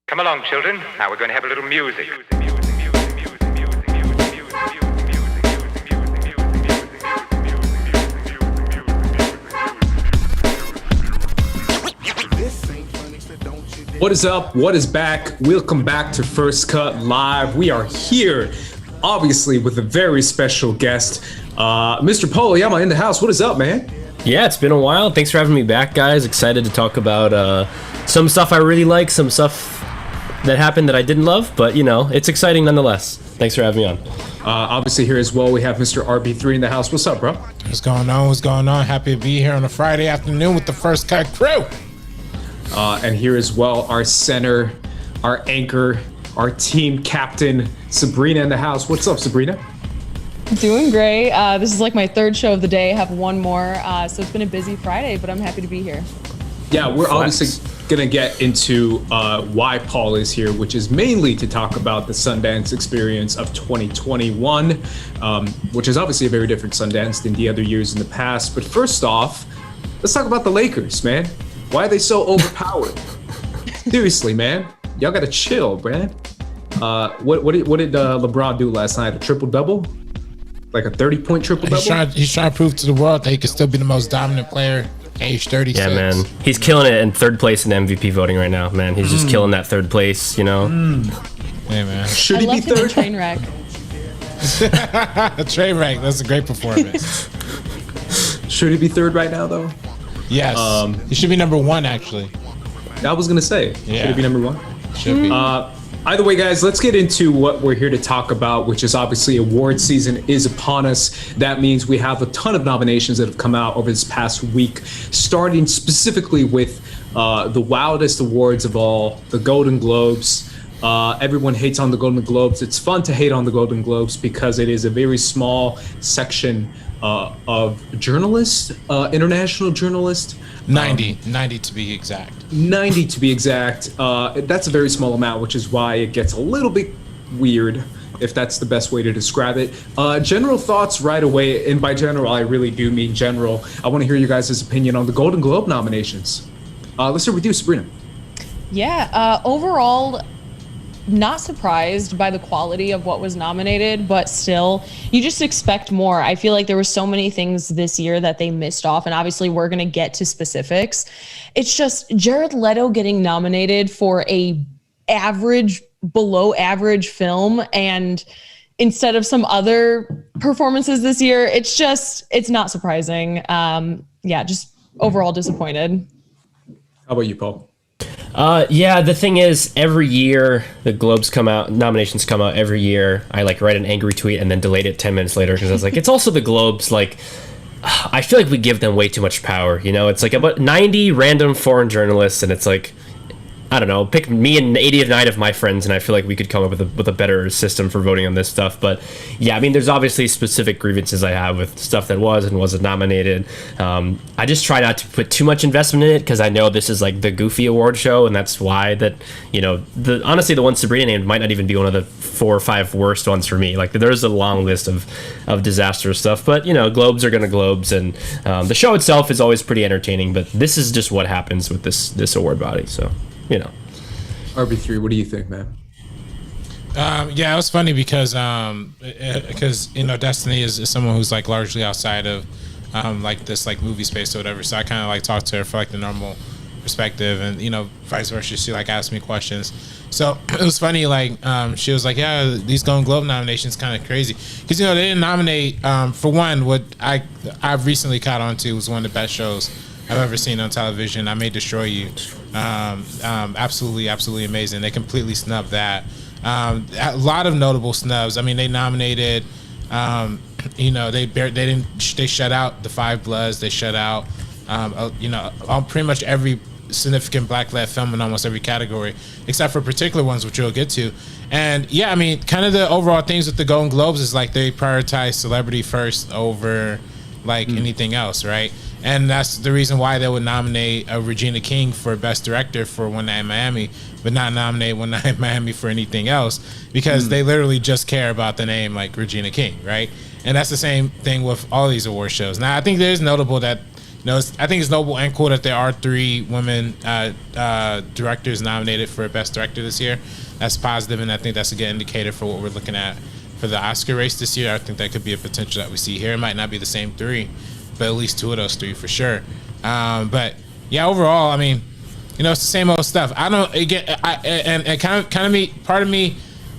Come along, children. Now we're going to have a little music. What is up? What is back? Welcome back to First Cut Live. We are here, obviously, with a very special guest, Mr. Oyama in the house. What is up, man? Yeah, it's been a while. Thanks for having me back, guys. Excited to talk about some stuff I really like, some stuff that happened that I didn't love, but, you know, it's exciting nonetheless. Thanks for having me on. Obviously, here as well, we have Mr. RB3 in the house. What's up, bro? What's going on? What's going on? Happy to be here on a Friday afternoon with the First Cut crew. And here as well, our center, our anchor, our team captain, Sabrina in the house. What's up, Sabrina? Doing great. This is like my third show of the day. I have one more. So it's been a busy Friday, but I'm happy to be here. Yeah, we're obviously going to get into why Paul is here, which is mainly to talk about the Sundance experience of 2021, which is obviously a very different Sundance than the other years in the past. But first off, let's talk about the Lakers, man. Why are they so overpowered? Seriously, man. Y'all got to chill, man. What did LeBron do last night? A triple-double? Like a 30-point triple-double? He's trying to prove to the world that he can still be the most dominant player, age 36. Yeah, man. He's killing it in third place in MVP voting right now, man. He's just killing that third place, you know? Hey, man. Should I he be left him in third? train wreck. A train wreck. That's a great performance. Should he be third right now, though? Yes. He should be number one, actually. I was going to say, Yeah. should he be number one? Should be. Either way, guys, let's get into what we're here to talk about, which is obviously award season is upon us. That means we have a ton of nominations that have come out over this past week, starting specifically with the wildest awards of all, the Golden Globes. Everyone hates on the Golden Globes. It's fun to hate on the Golden Globes because it is a very small section of journalists, international journalists. 90 to be exact. 90 to be exact. That's a very small amount, which is why it gets a little bit weird, if that's the best way to describe it. General thoughts right away, and by general, I really do mean general. I want to hear you guys' opinion on the Golden Globe nominations. Let's start with you, Sabrina. Yeah, overall, not surprised by the quality of what was nominated, but still, you just expect more. I feel like there were so many things this year that they missed off, and obviously we're going to get to specifics. It's just Jared Leto getting nominated for a below average film, and instead of some other performances this year, it's not surprising. Just overall disappointed. How about you, Paul? Yeah, the thing is, every year the Globes come out, nominations come out every year. I write an angry tweet and then delete it 10 minutes later because I was like, it's also the Globes. Like, I feel like we give them way too much power. You know, it's like about 90 random foreign journalists, and it's like, I don't know, pick me and 89 of my friends, and I feel like we could come up with a better system for voting on this stuff. But yeah, I mean, there's obviously specific grievances I have with stuff that was and wasn't nominated. I just try not to put too much investment in it because I know this is like the goofy award show, and that's why that, you know, honestly, the one Sabrina named might not even be one of the 4 or 5 worst ones for me. Like, there's a long list of disastrous stuff, but, you know, Globes are gonna Globes, and the show itself is always pretty entertaining, but this is just what happens with this award body, so. You know, RB3, what do you think, man? Yeah, it was funny because you know, Destiny is someone who's like largely outside of like this like movie space or whatever. So I kind of like talked to her for like the normal perspective, and you know, vice versa. She like asked me questions. So it was funny. Like she was like, "Yeah, these Golden Globe nominations kind of crazy because you know they didn't nominate for one what I've recently caught on to was one of the best shows I've ever seen on television. I May Destroy You. Absolutely amazing. They completely snubbed that. A lot of notable snubs. I mean, they nominated. You know, they shut out The Five Bloods. They shut out. You know, on pretty much every significant black-led film in almost every category, except for particular ones, which we'll get to. And yeah, I mean, kind of the overall things with the Golden Globes is like they prioritize celebrity first over like anything else, right? And that's the reason why they would nominate Regina King for Best Director for One Night in Miami, but not nominate One Night in Miami for anything else, because they literally just care about the name like Regina King, right? And that's the same thing with all these award shows. Now, I think it is notable that I think it's notable and cool that there are 3 women directors nominated for Best Director this year. That's positive, and I think that's a good indicator for what we're looking at for the Oscar race this year. I think that could be a potential that we see here. It might not be the same 3, but at least 2 of those 3 for sure. But yeah, overall, I mean, you know, it's the same old stuff. I don't again, and kind of me, part of me,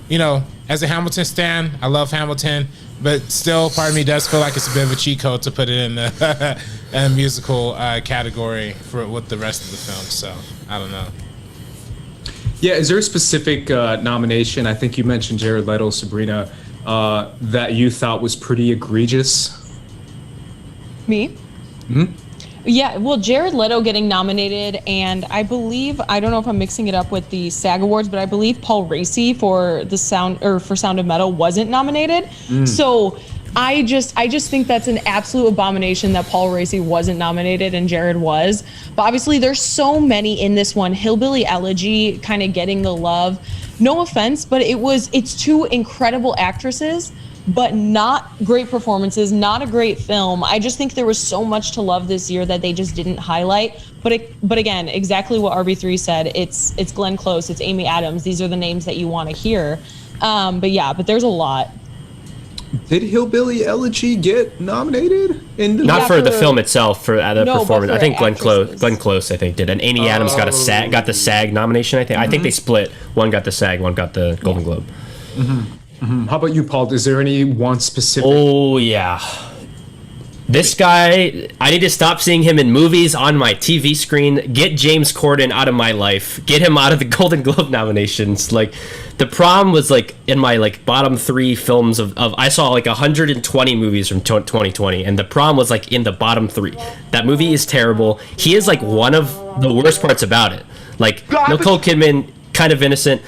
you know, as a Hamilton stan, I love Hamilton, but still, part of me does feel like it's a bit of a cheat code to put it in the a musical category with the rest of the film. So I don't know. Yeah, is there a specific nomination? I think you mentioned Jared Leto, Sabrina, that you thought was pretty egregious. Me? Hmm? Yeah, well, Jared Leto getting nominated, and I believe, I don't know if I'm mixing it up with the SAG Awards, but I believe Paul Raci for Sound of Metal wasn't nominated. So I just think that's an absolute abomination that Paul Raci wasn't nominated and Jared was. But obviously there's so many in this one. Hillbilly Elegy kind of getting the love. No offense, but it's 2 incredible actresses, but not great performances, not a great film. I just think there was so much to love this year that they just didn't highlight. But again, exactly what RB3 said. It's Glenn Close, it's Amy Adams. These are the names that you want to hear. But there's a lot. Did Hillbilly Elegy get nominated? Not for the film itself, for the performance. I think Glenn actresses. Close, I think, did. And Amy Adams got the SAG nomination. I think they split. One got the SAG, one got the Golden Globe. How about you, Paul? Is there any one specific? Oh yeah, this guy. I need to stop seeing him in movies on my TV screen. Get James Corden out of my life. Get him out of the Golden Globe nominations. Like, The Prom was like in my like bottom 3 films of I saw like 120 movies from 2020, and The Prom was like in the bottom 3. That movie is terrible. He is like one of the worst parts about it. Like, Nicole Kidman, kind of innocent,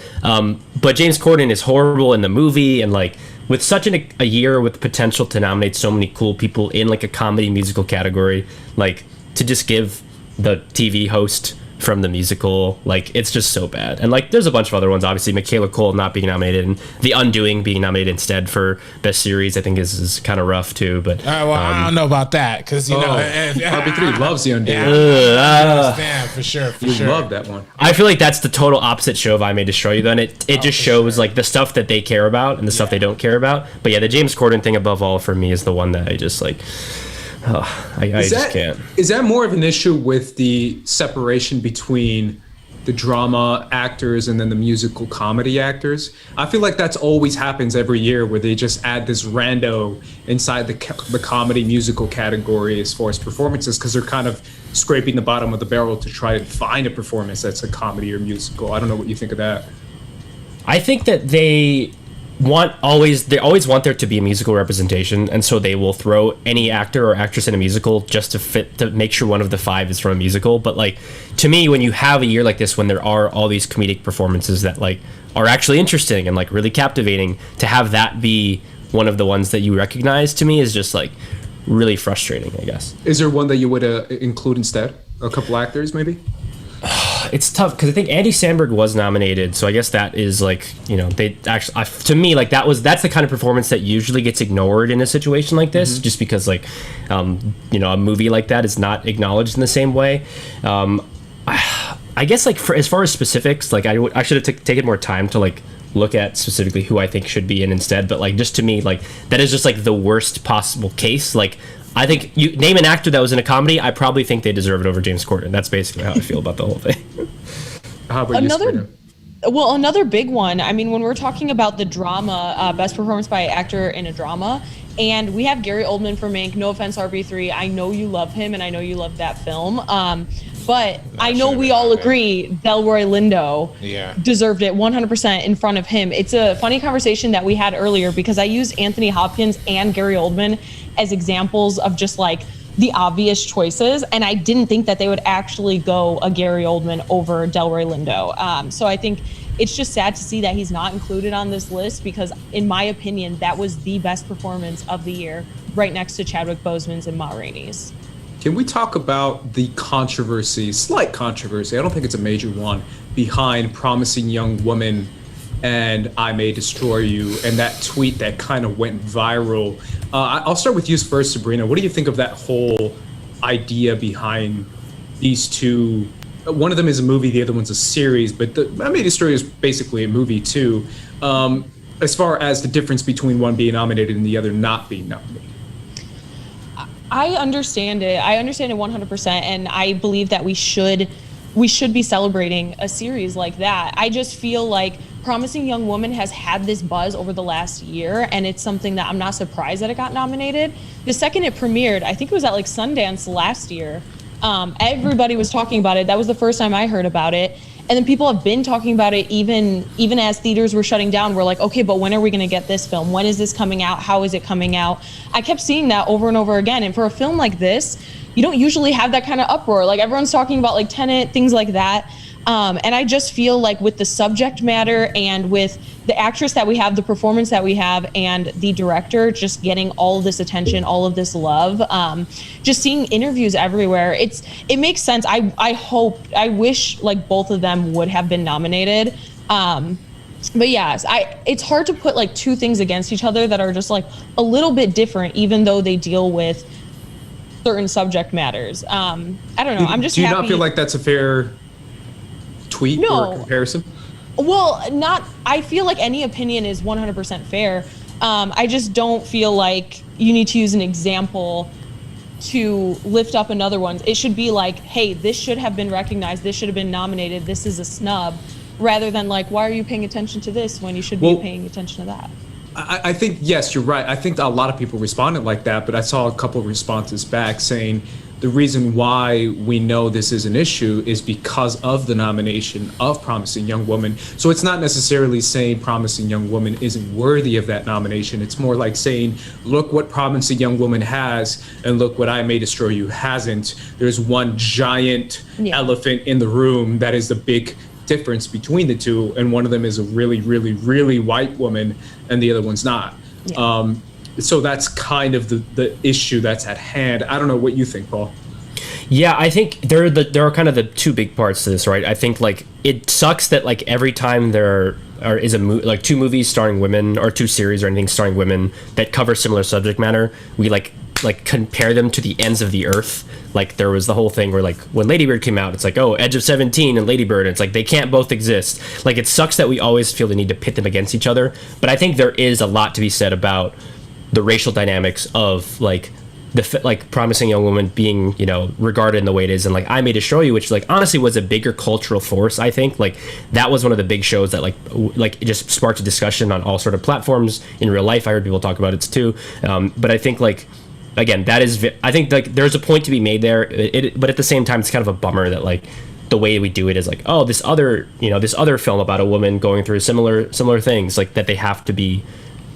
but James Corden is horrible in the movie, and like with such a year with potential to nominate so many cool people in like a comedy musical category, like to just give the TV host from the musical, like it's just so bad. And like there's a bunch of other ones, obviously Michaela Cole not being nominated and The Undoing being nominated instead for Best Series, I think is kind of rough too. But well, I don't know about that, because you know RB3 loves The Undoing. I understand for sure. You love that one. I feel like that's the total opposite show of I May Destroy You. Then it just shows like the stuff that they care about and the stuff they don't care about. But yeah, the James Corden thing above all for me is the one that I just like. I just can't. Is that more of an issue with the separation between the drama actors and then the musical comedy actors? I feel like that's always happens every year, where they just add this rando inside the comedy musical category as far as performances, because they're kind of scraping the bottom of the barrel to try to find a performance that's a comedy or musical. I don't know what you think of that. I think that they always want there to be a musical representation, and so they will throw any actor or actress in a musical just to make sure one of the 5 is from a musical. But like, to me, when you have a year like this, when there are all these comedic performances that like are actually interesting and like really captivating, to have that be one of the ones that you recognize, to me is just like really frustrating, I guess. Is there one that you would include instead? A couple actors maybe? It's tough because I think Andy Samberg was nominated, so I guess that is like, you know, they actually, to me, like that's the kind of performance that usually gets ignored in a situation like this, just because like, you know, a movie like that is not acknowledged in the same way. I guess like as far as specifics, like I should have taken more time to like look at specifically who I think should be in instead, but like just to me, like that is just like the worst possible case. Like, I think you name an actor that was in a comedy, I probably think they deserve it over James Corden. That's basically how I feel about the whole thing. How about you, Sabrina? Well, another big one. I mean, when we're talking about the drama, best performance by actor in a drama, and we have Gary Oldman for Mank. No offense, RB3. I know you love him, and I know you love that film. But I know we all agree Delroy Lindo deserved it 100% in front of him. It's a funny conversation that we had earlier, because I used Anthony Hopkins and Gary Oldman as examples of just like the obvious choices, and I didn't think that they would actually go a Gary Oldman over Delroy Lindo. So I think it's just sad to see that he's not included on this list, because in my opinion, that was the best performance of the year, right next to Chadwick Boseman's and Ma Rainey's. Can we talk about the controversy, slight controversy, I don't think it's a major one, behind Promising Young Woman and I May Destroy You, and that tweet that kind of went viral? I'll start with you first, Sabrina. What do you think of that whole idea behind these two. One of them is a movie, the other one's a series, but I May Destroy You is basically a movie too. As far as the difference between one being nominated and the other not being nominated. I understand it. I understand it 100%, and I believe that we should be celebrating a series like that. I just feel like Promising Young Woman has had this buzz over the last year, and it's something that I'm not surprised that it got nominated. The second it premiered, I think it was at like Sundance last year, everybody was talking about it. That was the first time I heard about it. And then people have been talking about it even as theaters were shutting down. We're like, okay, but when are we going to get this film? When is this coming out? How is it coming out? I kept seeing that over and over again. And for a film like this, you don't usually have that kind of uproar. Like everyone's talking about like Tenet, things like that. And I just feel like with the subject matter and with the actress that we have, the performance that we have, and the director just getting all of this attention, all of this love, just seeing interviews everywhere, it makes sense. I wish like both of them would have been nominated. But yes, it's hard to put like two things against each other that are just like a little bit different, even though they deal with certain subject matters. I don't know. I'm just Do you happy. not feel like that's a fair tweet No. or comparison? Well, I feel like any opinion is 100% fair. I just don't feel like you need to use an example to lift up another one. It should be like, hey, this should have been recognized. This should have been nominated. This is a snub. Rather than like, why are you paying attention to this when you should be paying attention to that? I think, yes, you're right. I think a lot of people responded like that, but I saw a couple of responses back saying the reason why we know this is an issue is because of the nomination of Promising Young Woman. So it's not necessarily saying Promising Young Woman isn't worthy of that nomination. It's more like saying, look what Promising Young Woman has and look what I May Destroy You hasn't. There's one giant elephant in the room that is the big difference between the two, and one of them is a really, really, really white woman and the other one's not. So that's kind of the issue that's at hand. I don't know what you think, Paul. Yeah, I think there are kind of the two big parts to this, right? I think like it sucks that like every time there is like two movies starring women or two series or anything starring women that cover similar subject matter, we like compare them to the ends of the earth. Like there was the whole thing where like when Lady Bird came out, it's like, oh, Edge of 17 and Lady Bird, and it's like they can't both exist. Like it sucks that we always feel the need to pit them against each other, but I think there is a lot to be said about the racial dynamics of like like Promising Young Woman being, you know, regarded in the way it is, and like I May Destroy You, which like honestly was a bigger cultural force. I think like that was one of the big shows that like it just sparked a discussion on all sort of platforms. In real life, I heard people talk about it too. But I think like again, that is I think like there's a point to be made there. But at the same time, it's kind of a bummer that like the way we do it is like, oh, this other film about a woman going through similar things, like that they have to be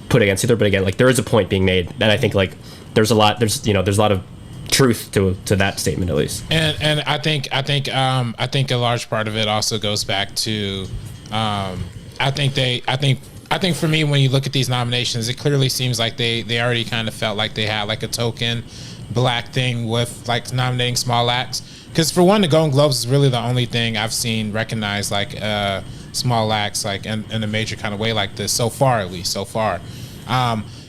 put against either. But again, like there is a point being made, and I think like there's a lot of truth to that statement at least. And I think a large part of it also goes back to I think for me, when you look at these nominations, it clearly seems like they already kind of felt like they had like a token black thing with like nominating small acts. Because for one, the Golden Globes is really the only thing I've seen recognized like small acts like in a major kind of way like this so far, at least so far.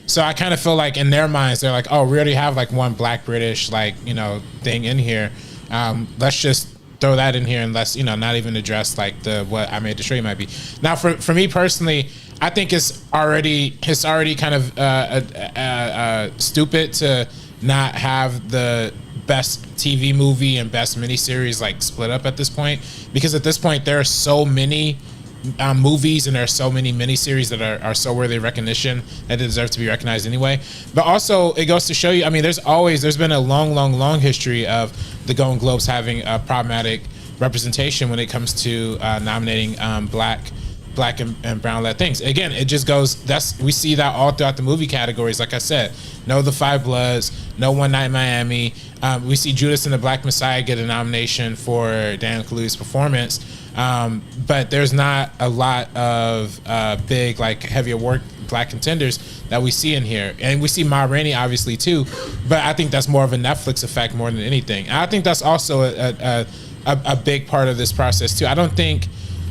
So I kind of feel like in their minds, they're like, oh, we already have like one black British like, you know, thing in here. Let's just throw that in here and let's, you know, not even address like what I May Destroy You might be. Now, for me personally, I think it's already kind of stupid to not have the best TV movie and best miniseries like split up at this point, because at this point there are so many movies and there are so many miniseries that are so worthy of recognition that they deserve to be recognized anyway. But also it goes to show you, I mean, there's been a long history of the Golden Globes having a problematic representation when it comes to nominating black and brown-led things. Again, it just goes, we see that all throughout the movie categories. Like I said, no The Five Bloods, no One Night in Miami. We see Judas and the Black Messiah get a nomination for Daniel Kaluuya's performance. But there's not a lot of big, like heavier work black contenders that we see in here. And we see Ma Rainey obviously too, but I think that's more of a Netflix effect more than anything. And I think that's also a big part of this process too. I don't think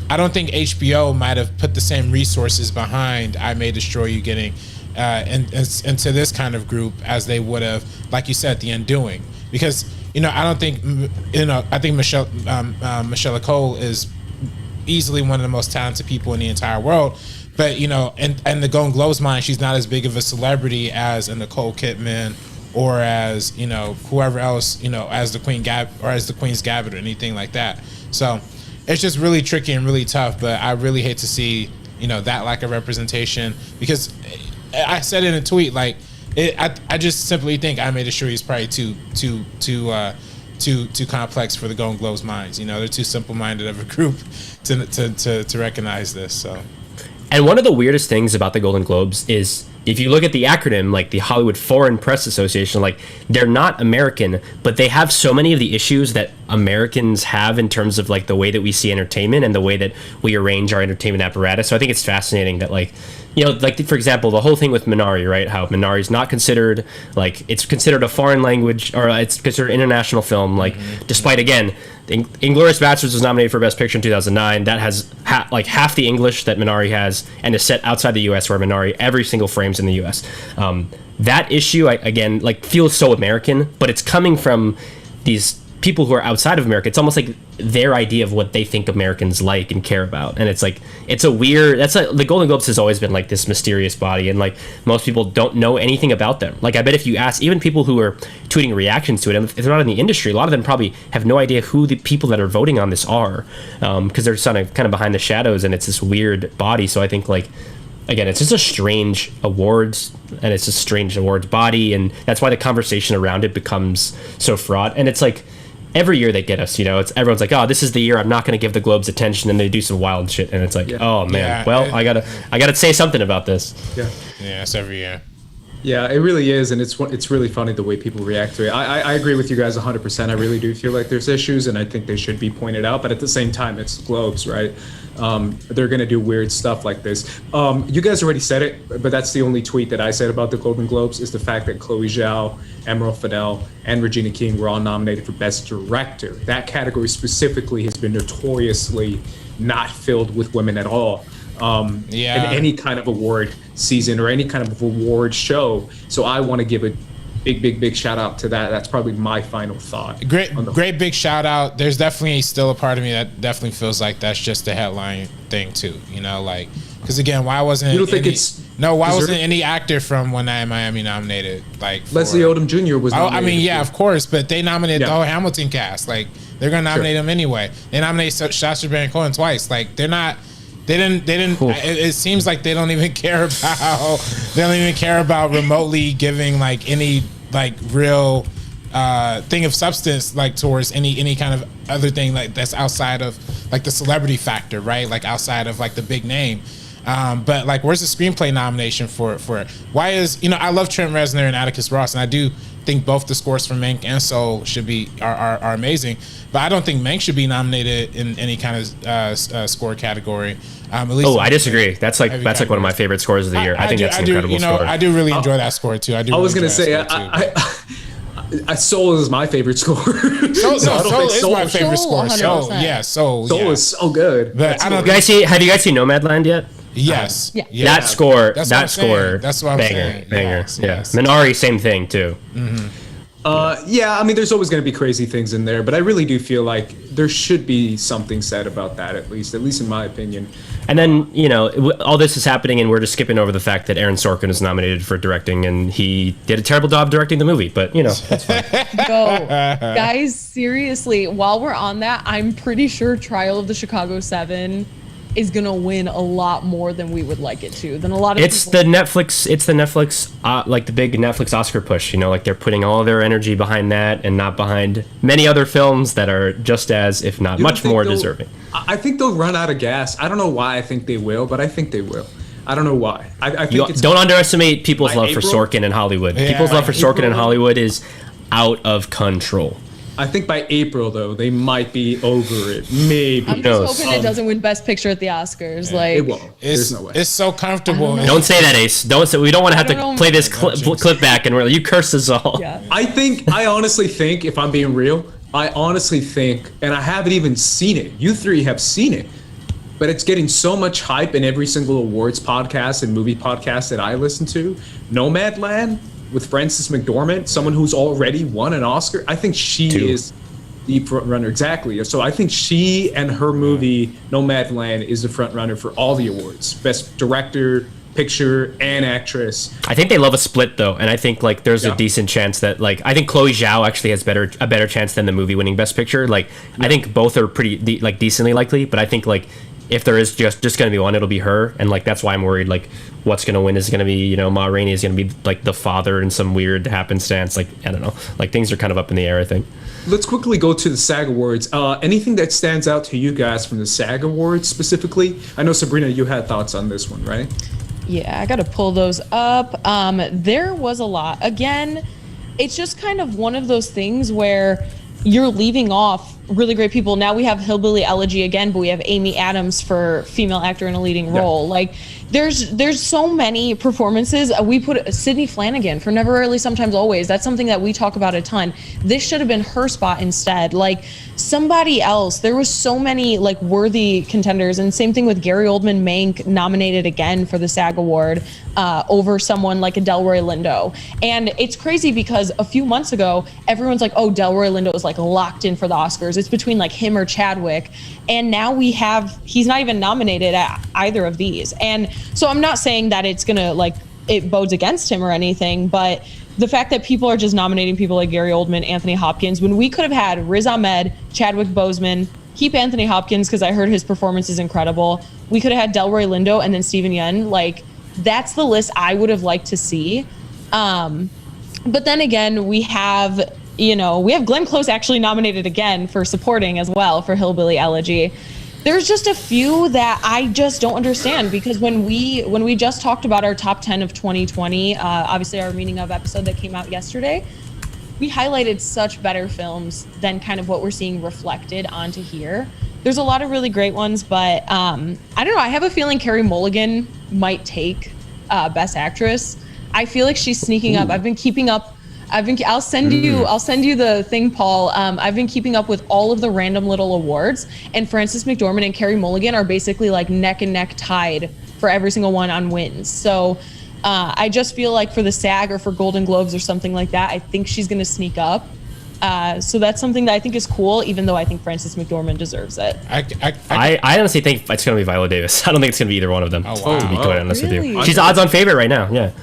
HBO might have put the same resources behind I May Destroy You getting into this kind of group as they would have, like you said, The Undoing. Because I don't think, I think Michelle Nicole is easily one of the most talented people in the entire world. But, and the Golden Globes mind, she's not as big of a celebrity as a Nicole Kidman or as, whoever else, as the Queen or as the Queen's Gambit or anything like that. So it's just really tricky and really tough. But I really hate to see, that lack of representation, because I said in a tweet, like, I just simply think I made sure he's probably too complex for the Golden Globes minds. They're too simple-minded of a group to recognize this. So, and one of the weirdest things about the Golden Globes is, if you look at the acronym, like the Hollywood Foreign Press Association, like, they're not American, but they have so many of the issues that Americans have in terms of like the way that we see entertainment and the way that we arrange our entertainment apparatus. So I think it's fascinating that, like, like, for example, the whole thing with Minari, right? How Minari is not considered, like, it's considered a foreign language, or it's considered an international film, like, despite, again, Inglourious Basterds was nominated for Best Picture in 2009. That has half the English that Minari has, and is set outside the U.S., where Minari, every single frame's in the U.S. That issue, again, like, feels so American, but it's coming from these people who are outside of America. It's almost like their idea of what they think Americans like and care about, and it's like, it's a weird. The Golden Globes has always been like this mysterious body, and like most people don't know anything about them. Like, I bet if you ask even people who are tweeting reactions to it, and if they're not in the industry, a lot of them probably have no idea who the people that are voting on this are, because they're kind of behind the shadows, and it's this weird body. So I think, like, again, it's just a strange awards, and it's a strange awards body, and that's why the conversation around it becomes so fraught. And it's like, every year they get us, everyone's like, oh, this is the year I'm not going to give the Globes attention, and they do some wild shit, and it's like, oh man, I gotta say something about this. Yeah, it's every year. Yeah, it really is, and it's really funny the way people react to it. I agree with you guys 100%. I really do feel like there's issues, and I think they should be pointed out. But at the same time, it's Globes, right? They're gonna do weird stuff like this. You guys already said it, but that's the only tweet that I said about the Golden Globes, is the fact that Chloe Zhao, Emerald Fennell, and Regina King were all nominated for Best Director. That category specifically has been notoriously not filled with women at all. In any kind of award season or any kind of award show. So I want to give a big shout out to that. That's probably my final thought. Great big shout out. There's definitely still a part of me that definitely feels like that's just a headline thing too. Like, because again, why wasn't any actor from One Night in Miami nominated? Like, Leslie Odom Jr. was nominated. Of course, but they nominated the whole Hamilton cast. Like, they're gonna nominate him anyway. They nominated Sacha Baron Cohen twice. Like, they're not. They didn't. It seems like they don't even care about. They don't even care about remotely giving like any like real thing of substance, like towards any kind of other thing like that's outside of like the celebrity factor, right? Like outside of like the big name. But like, where's the screenplay nomination for it? Why is I love Trent Reznor and Atticus Ross, and I do think both the scores from Mank and Soul should be are amazing, but I don't think Mank should be nominated in any kind of score category. At least I disagree. That's like one of my favorite scores of the year. I think that's an incredible score. I do really enjoy that score too. I was gonna say Soul is my favorite score. Soul is my favorite score. Soul is so good. But have you guys seen Nomadland yet? Yes. That score. That's what I'm saying. Banger. Yes. Minari, same thing too. Mm-hmm. I mean, there's always going to be crazy things in there, but I really do feel like there should be something said about that, at least in my opinion. And then, all this is happening, and we're just skipping over the fact that Aaron Sorkin is nominated for directing, and he did a terrible job directing the movie, but, that's fine. Guys, seriously, while we're on that, I'm pretty sure Trial of the Chicago 7 is gonna win a lot more than we would like it to. Than a lot of It's the Netflix, like the big Netflix Oscar push. Like they're putting all their energy behind that and not behind many other films that are just as, if not much more, deserving. I think they'll run out of gas. I don't know why I think they will, but I think they will. I don't know why. I think don't underestimate people's love for Sorkin in Hollywood. People's love for Sorkin in Hollywood is out of control. I think by April, though, they might be over it. Maybe. I'm just hoping it doesn't win Best Picture at the Oscars. Like, it won't. There's no way. It's so comfortable. Don't say that, Ace. Don't say. We don't want to have to play this clip back and you curse us all. Yeah. I honestly think, if I'm being real, and I haven't even seen it. You three have seen it, but it's getting so much hype in every single awards podcast and movie podcast that I listen to. Nomadland with Frances McDormand, someone who's already won an Oscar. I think she is the front runner. Exactly. So I think she and her movie Nomadland is the front runner for all the awards: best director, picture, and actress. I think they love a split though, and I think like there's a decent chance that like I think Chloe Zhao actually has a better chance than the movie winning best picture. Like I think both are pretty decently likely, but I think like if there is just going to be one, it'll be her, and like that's why I'm worried like what's going to win is going to be, you know, Ma Rainey is going to be like the father in some weird happenstance. Like I don't know, like things are kind of up in the air, I think. Let's quickly go to the SAG Awards. Anything that stands out to you guys from the SAG Awards specifically? I know, Sabrina, you had thoughts on this one, right? Yeah, I got to pull those up. There was a lot. Again, it's just kind of one of those things where you're leaving off really great people. Now we have Hillbilly Elegy again, but we have Amy Adams for female actor in a leading role. Like there's so many performances. We put Sydney Flanagan for Never Rarely Sometimes Always. That's something that we talk about a ton. This should have been her spot instead. Like somebody else. There was so many like worthy contenders, and same thing with Gary Oldman Mank nominated again for the SAG Award over someone like a Delroy Lindo. And it's crazy because a few months ago, everyone's like, oh, Delroy Lindo is like locked in for the Oscars. It's between like him or Chadwick. And now he's not even nominated at either of these. And so I'm not saying that it's gonna like it bodes against him or anything, but the fact that people are just nominating people like Gary Oldman, Anthony Hopkins, when we could have had Riz Ahmed, Chadwick Boseman, keep Anthony Hopkins because I heard his performance is incredible. We could have had Delroy Lindo and then Steven Yeun. Like that's the list I would have liked to see. But then again, we have Glenn Close actually nominated again for supporting as well for Hillbilly Elegy. There's just a few that I just don't understand, because when we just talked about our top 10 of 2020, obviously our meaning of episode that came out yesterday, we highlighted such better films than kind of what we're seeing reflected onto here. There's a lot of really great ones, but I don't know. I have a feeling Carey Mulligan might take Best Actress. I feel like she's sneaking up. I've been keeping up. I'll send you the thing, Paul. I've been keeping up with all of the random little awards, and Frances McDormand and Carey Mulligan are basically like neck and neck tied for every single one on wins. So I just feel like for the SAG or for Golden Globes or something like that, I think she's going to sneak up. So that's something that I think is cool, even though I think Frances McDormand deserves it. I honestly think it's going to be Viola Davis. I don't think it's going to be either one of them. Oh, wow. To be quite honest with you, Really? she's odds-on favorite right now. Yeah.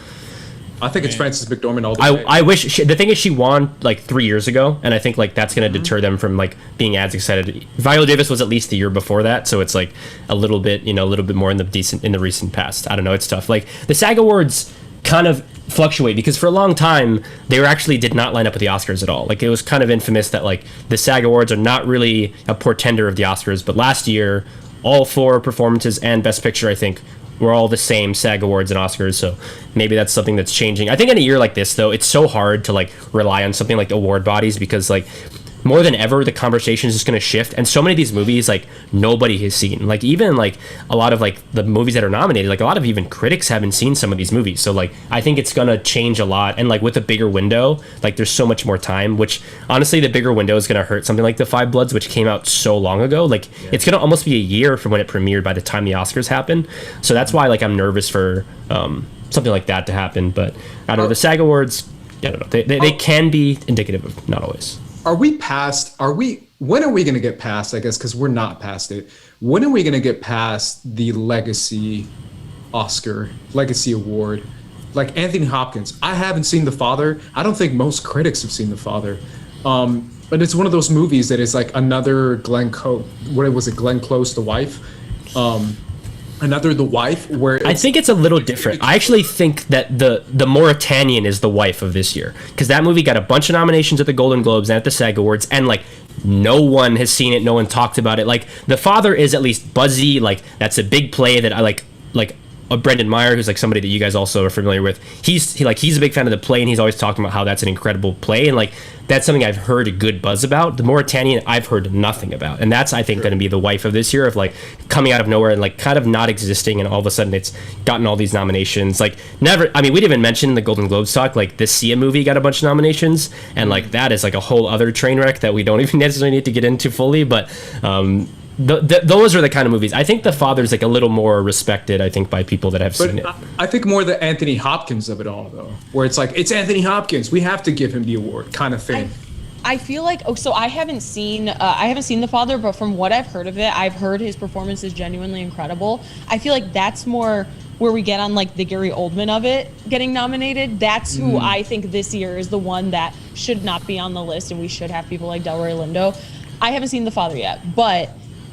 I think it's Frances McDormand all the way. I wish the thing is she won like 3 years ago, and I think like that's going to deter them from like being as excited. Viola Davis was at least the year before that, so it's like a little bit more in the recent past. I don't know, it's tough. Like the SAG Awards kind of fluctuate because for a long time they actually did not line up with the Oscars at all. Like it was kind of infamous that like the SAG Awards are not really a portender of the Oscars, but last year all 4 performances and Best Picture I think were all the same SAG Awards and Oscars, so maybe that's something that's changing. I think in a year like this, though, it's so hard to like rely on something like the award bodies because like more than ever the conversation is just going to shift, and so many of these movies like nobody has seen. Like even like a lot of like the movies that are nominated, like a lot of even critics haven't seen some of these movies. So like I think it's going to change a lot, and like with a bigger window, like there's so much more time, which honestly the bigger window is going to hurt something like The Five Bloods, which came out so long ago. Like it's going to almost be a year from when it premiered by the time the Oscars happen. So that's why like I'm nervous for something like that to happen. But I don't know, the SAG Awards, I don't know, they can be indicative of, not always. When are we going to get past, I guess, because we're not past it. When are we going to get past the legacy award? Like Anthony Hopkins, I haven't seen The Father. I don't think most critics have seen The Father. But it's one of those movies that is like another Glenn Close, The Wife? Another The Wife, where I think it's a little different. I actually think that the Mauritanian is The Wife of this year, because that movie got a bunch of nominations at the Golden Globes and at the SAG Awards, and like no one has seen it, no one talked about it. Like The Father is at least buzzy, like that's a big play that I like Brendan Meyer, who's like somebody that you guys also are familiar with. He's a big fan of the play, and he's always talking about how that's an incredible play, and like that's something I've heard a good buzz about. The Mauritanian I've heard nothing about, and that's I think going to be the Wife of this year, of like coming out of nowhere and like kind of not existing, and all of a sudden it's gotten all these nominations. Like never, I mean, we didn't even mention in the Golden Globes talk, like the Sia movie got a bunch of nominations, and like that is like a whole other train wreck that we don't even necessarily need to get into fully, but those are the kind of movies. I think The Father's like a little more respected, I think, by people that have seen it. I think more the Anthony Hopkins of it all, though, where it's like, it's Anthony Hopkins, we have to give him the award kind of thing. I feel like so I haven't seen The Father, but from what I've heard of it, I've heard his performance is genuinely incredible. I feel like that's more where we get on like the Gary Oldman of it getting nominated. That's who I think this year is the one that should not be on the list, and we should have people like Delroy Lindo. I haven't seen The Father yet, but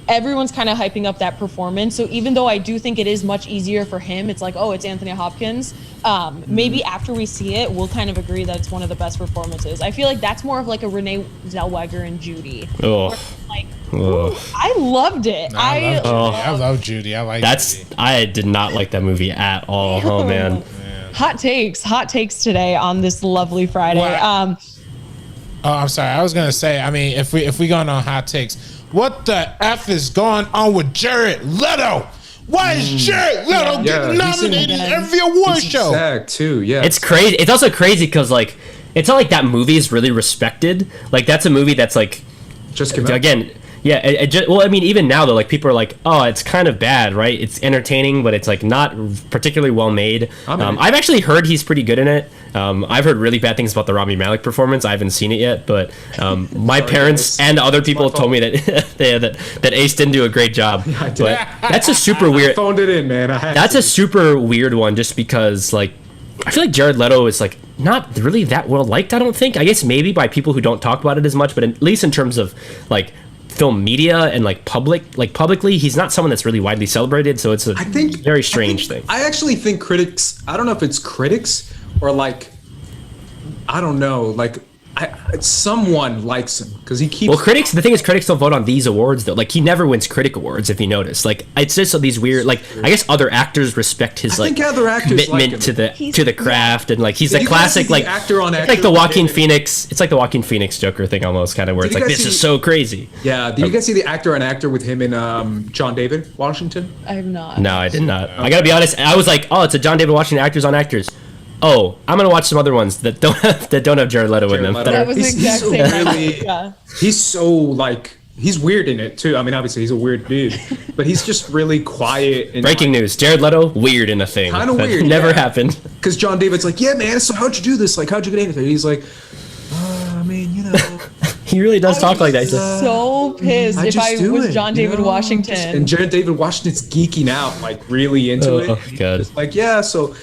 everyone's kind of hyping up that performance. So even though I do think it is much easier for him, it's like, oh, it's Anthony Hopkins. Maybe after we see it, we'll kind of agree that it's one of the best performances. I feel like that's more of like a Renee Zellweger and Judy. Like, I loved it. I love Judy. I like Judy. I did not like that movie at all. Oh man. Hot takes today on this lovely Friday. Oh, I'm sorry. I was gonna say, I mean, if we going on hot takes, what the F is going on with Jared Leto? Why is Jared Leto getting nominated in every award show? SAG too, yeah. It's crazy. It's also crazy because like it's not like that movie is really respected. Like that's a movie that's like just came out. Again. Yeah, well, I mean, even now though, like people are like, "Oh, it's kind of bad, right? It's entertaining, but it's like not particularly well made." I've actually heard he's pretty good in it. I've heard really bad things about the Rami Malek performance. I haven't seen it yet, but my parents and other people told me that that Ace didn't do a great job. Yeah, I did. But that's a super weird. I phoned it in, man. That's a super weird one, just because like I feel like Jared Leto is like not really that well liked. I don't think. I guess maybe by people who don't talk about it as much, but at least in terms of like film media and like publicly, he's not someone that's really widely celebrated, so it's a very strange thing. I actually think critics, I don't know if it's critics or like, I don't know, like someone likes him because he keeps. Well, critics. The thing is, critics don't vote on these awards though. Like he never wins critic awards, if you notice. Like it's just these weird. Like I guess other actors respect his like commitment to the craft, and like he's a classic like actor on actor. Like the Joaquin Phoenix. It's like the Joaquin Phoenix Joker thing almost, kind of where it's like this is so crazy. Yeah. Did you guys see the actor on actor with him in John David Washington? I have not. No, I did not. I gotta be honest. I was like, oh, it's a John David Washington actors on actors. Oh, I'm gonna watch some other ones that don't have Jared Leto in them. That was the exact same. He's so like he's weird in it too. I mean, obviously he's a weird dude, but he's just really quiet. And breaking news: Jared Leto weird in a thing. Kind of weird. Never happened. Because John David's like, yeah, man. So how'd you do this? Like, how'd you get into it? He's like, I mean, you know. He really does talk like that. He's so pissed if I was John David Washington. And Jared David Washington's geeking out, like really into it. Oh God. It's like, yeah, so.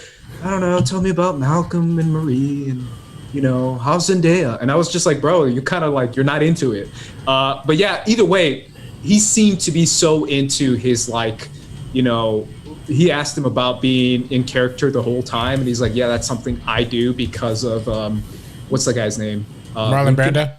I don't know, tell me about Malcolm and Marie and, you know, how's Zendaya? And I was just like, bro, you kind of like, you're not into it. But yeah, either way, he seemed to be so into his like, you know, he asked him about being in character the whole time. And he's like, yeah, that's something I do because of, what's the guy's name? Marlon Brando?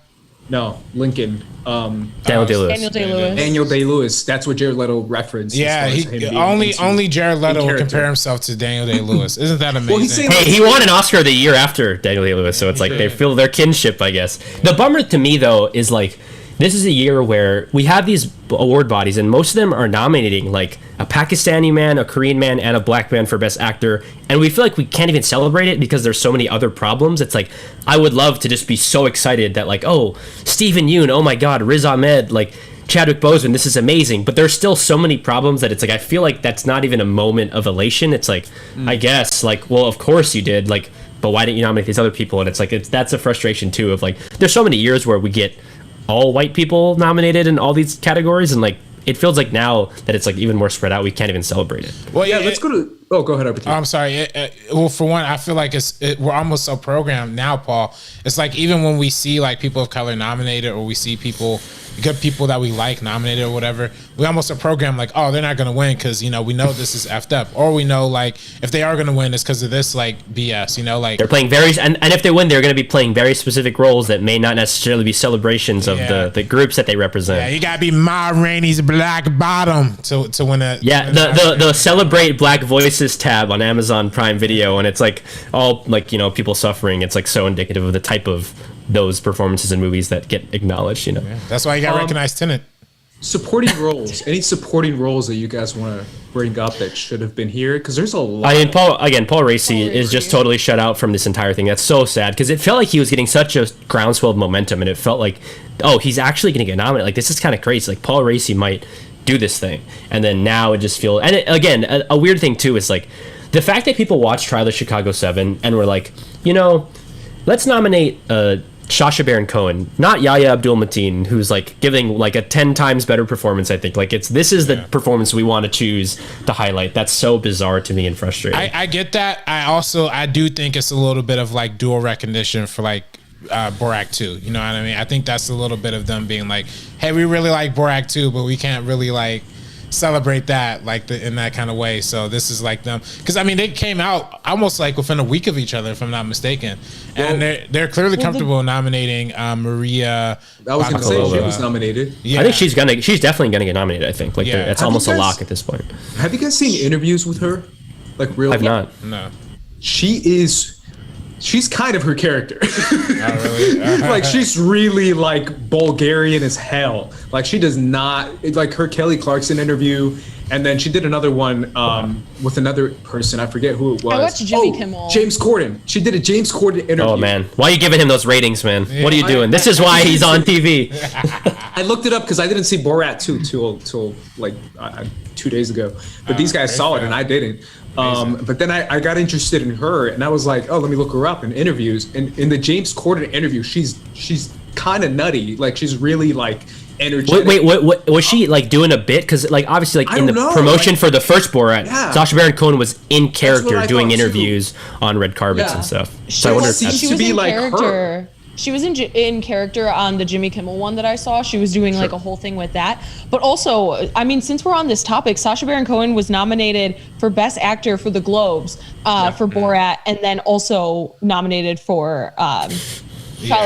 No, Lincoln. Daniel Day-Lewis. Daniel Day-Lewis. That's what Jared Leto referenced. Yeah, only Jared Leto will compare himself to Daniel Day-Lewis. Isn't that amazing? Hey, he won an Oscar the year after Daniel Day-Lewis, so it's like they feel their kinship, I guess. The bummer to me though is like this is a year where we have these award bodies, and most of them are nominating like a Pakistani man, a Korean man, and a black man for Best Actor, and we feel like we can't even celebrate it because there's so many other problems. It's like I would love to just be so excited that like, oh, Stephen Yeun, oh my God, Riz Ahmed, like Chadwick Boseman, this is amazing. But there's still so many problems that it's like I feel like that's not even a moment of elation. It's like I guess like, well, of course you did, like, but why didn't you nominate these other people? And it's like that's a frustration too of like there's so many years where we get all white people nominated in all these categories, and like it feels like now that it's like even more spread out, we can't even celebrate it. Well, yeah, let's go to. Oh, go ahead. I'm sorry. Well, for one, I feel like we're almost so programmed now, Paul. It's like even when we see like people of color nominated, or we see good people that we like nominated or whatever, we almost are programmed like, oh, they're not going to win because, you know, we know this is effed up. Or we know like if they are going to win, it's because of this like BS, you know, like they're playing and if they win, they're going to be playing very specific roles that may not necessarily be celebrations of the groups that they represent. Yeah, you got to be Ma Rainey's Black Bottom to win it. Yeah, the Celebrate Black Voices tab on Amazon Prime Video, and it's like all like, you know, people suffering. It's like so indicative of the type of those performances in movies that get acknowledged, you know. Yeah, that's why you got recognized Tenet. Supporting roles. Any supporting roles that you guys want to bring up that should have been here? Because there's a lot. I mean, Paul Raci is just totally shut out from this entire thing. That's so sad because it felt like he was getting such a groundswell of momentum, and it felt like, oh, he's actually going to get nominated. Like this is kind of crazy. Like Paul Raci might do this thing. And then now it just feels, and again, a weird thing too is like the fact that people watch Trial of Chicago 7 and were like, let's nominate Sacha Baron Cohen, not Yahya Abdul-Mateen, who's like giving like a 10 times better performance. I think like this is the performance we want to choose to highlight. That's so bizarre to me and frustrating. I get that. I do think it's a little bit of like dual recognition for like Borat 2. You know what I mean? I think that's a little bit of them being like, hey, we really like Borat 2, but we can't really like celebrate that like in that kind of way. So this is like them, because I mean they came out almost like within a week of each other, if I'm not mistaken, and they're clearly comfortable nominating Maria. I was going to say she was nominated. Yeah. I think she's definitely gonna get nominated. I think like it's almost a lock at this point. Have you guys seen interviews with her? Like real? I've not. No. She's kind of her character. Oh, really? Like she's really like Bulgarian as hell. Like she does not like her Kelly Clarkson interview, and then she did another one with another person. I forget who it was. I watched Jimmy Kimmel. James Corden. She did a James Corden interview. Oh man, why are you giving him those ratings, man? What are you doing? This is why he's on TV. I looked it up because I didn't see Borat 2 till like 2 days ago, but these guys saw it and I didn't. But then I got interested in her, and I was like, oh, let me look her up in interviews. And in the James Corden interview, she's kind of nutty. Like she's really like energetic. Wait, what was she like doing a bit? Because like obviously like in the promotion for the first Borat, Sacha Baron Cohen was in character doing interviews on red carpets and stuff. So I wonder if seems to be like her. She was in character on the Jimmy Kimmel one that I saw. She was doing like a whole thing with that. But also, I mean, since we're on this topic, Sacha Baron Cohen was nominated for Best Actor for the Globes for Borat, and then also nominated for Trial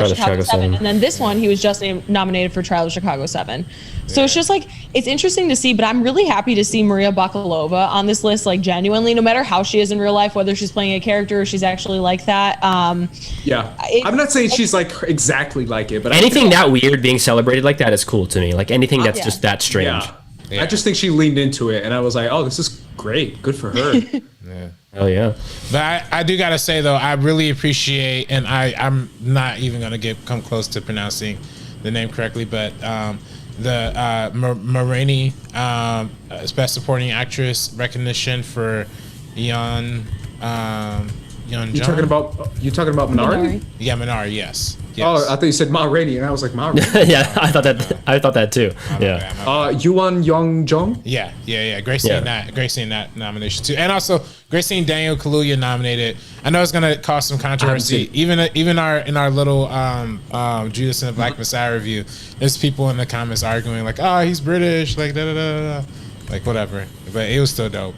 of Chicago 7. And then this one, he was just nominated for Trial of Chicago 7. So it's just like, it's interesting to see, but I'm really happy to see Maria Bakalova on this list, like genuinely, no matter how she is in real life, whether she's playing a character or she's actually like that. I'm not saying she's like exactly like it, but anything that weird being celebrated like that is cool to me. Like anything that's just that strange. I just think she leaned into it, and I was like, oh, this is great. Good for her. Hell yeah. But I do gotta say though, I really appreciate, and I'm not even gonna come close to pronouncing the name correctly, but the Marini Best Supporting Actress recognition for Yeon Jung. You talking about Minari? Yeah, Minari. Yes. Oh, I thought you said Ma Rainey, and I was like, Ma Rainey. Yeah, I thought that too. Yeah. Yuan Young Jung. Yeah. Great seeing that nomination too, and also great seeing Daniel Kaluuya nominated. I know it's gonna cause some controversy. Even in our little Judas and the Black Messiah review, there's people in the comments arguing like, oh, he's British, like da da da, like whatever. But it was still dope.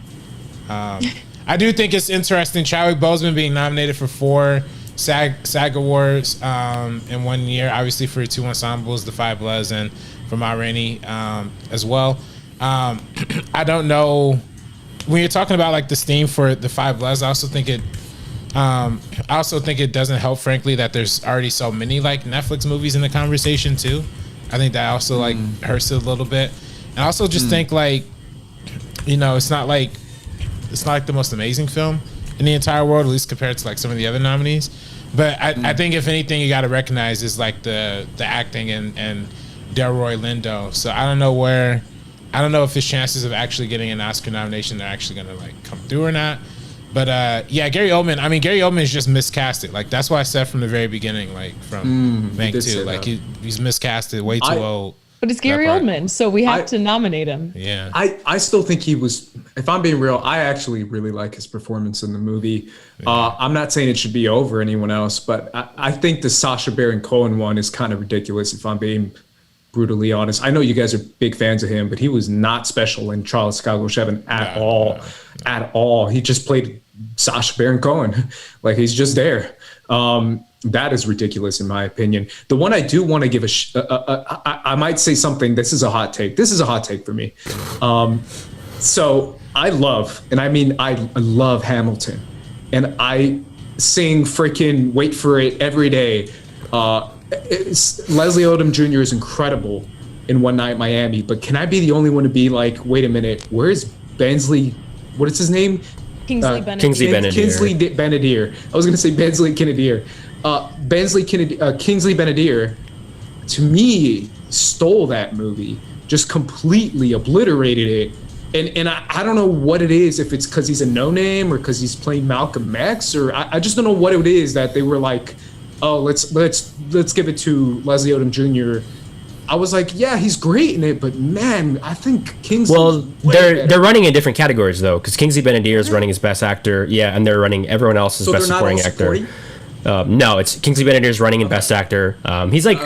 I do think it's interesting. Chadwick Boseman being nominated for 4 SAG Awards in 1 year, obviously for 2 ensembles, The Five Bloods and for Ma Rainey as well. I don't know, when you're talking about like this theme for The Five Bloods, I also think it doesn't help, frankly, that there's already so many like Netflix movies in the conversation too. I think that also like hurts it a little bit. And I also just think like, it's not like the most amazing film in the entire world, at least compared to like some of the other nominees. But I think if anything you got to recognize is like the acting and Delroy Lindo. So I don't know if his chances of actually getting an Oscar nomination are actually going to like come through or not. But Gary Oldman is just miscasted. Like that's why I said from the very beginning, like from Mank 2, like he's miscasted, way too old. But it's Gary Oldman, so we have to nominate him. Yeah. I still think he was, if I'm being real, I actually really like his performance in the movie. I'm not saying it should be over anyone else, but I think the Sacha Baron Cohen one is kind of ridiculous, if I'm being brutally honest. I know you guys are big fans of him, but he was not special in Trial of Chicago 7 at all. He just played Sacha Baron Cohen. Like, he's just there. That is ridiculous, in my opinion. The one I do want to give I might say something. This is a hot take. This is a hot take for me. So I love Hamilton, and I sing freaking Wait for It every day. Leslie Odom Jr. is incredible in One Night Miami, but can I be the only one to be like, wait a minute, where's Bensley? What is his name? Kingsley Benedict. Kingsley Benedict. I was going to say Bensley Kennedy. Kingsley Benedict, to me, stole that movie just completely obliterated it. And I don't know what it is, if it's because he's a no-name or because he's playing Malcolm X, or I just don't know what it is that they were like, oh, let's give it to Leslie Odom Jr. I was like, yeah, he's great in it, but man, I think Kingsley. Well, they're running in different categories though, because Kingsley Ben-Adir is running as best actor, and they're running everyone else as best supporting actor. No, it's Kingsley Ben-Adir is running in Best Actor. He's like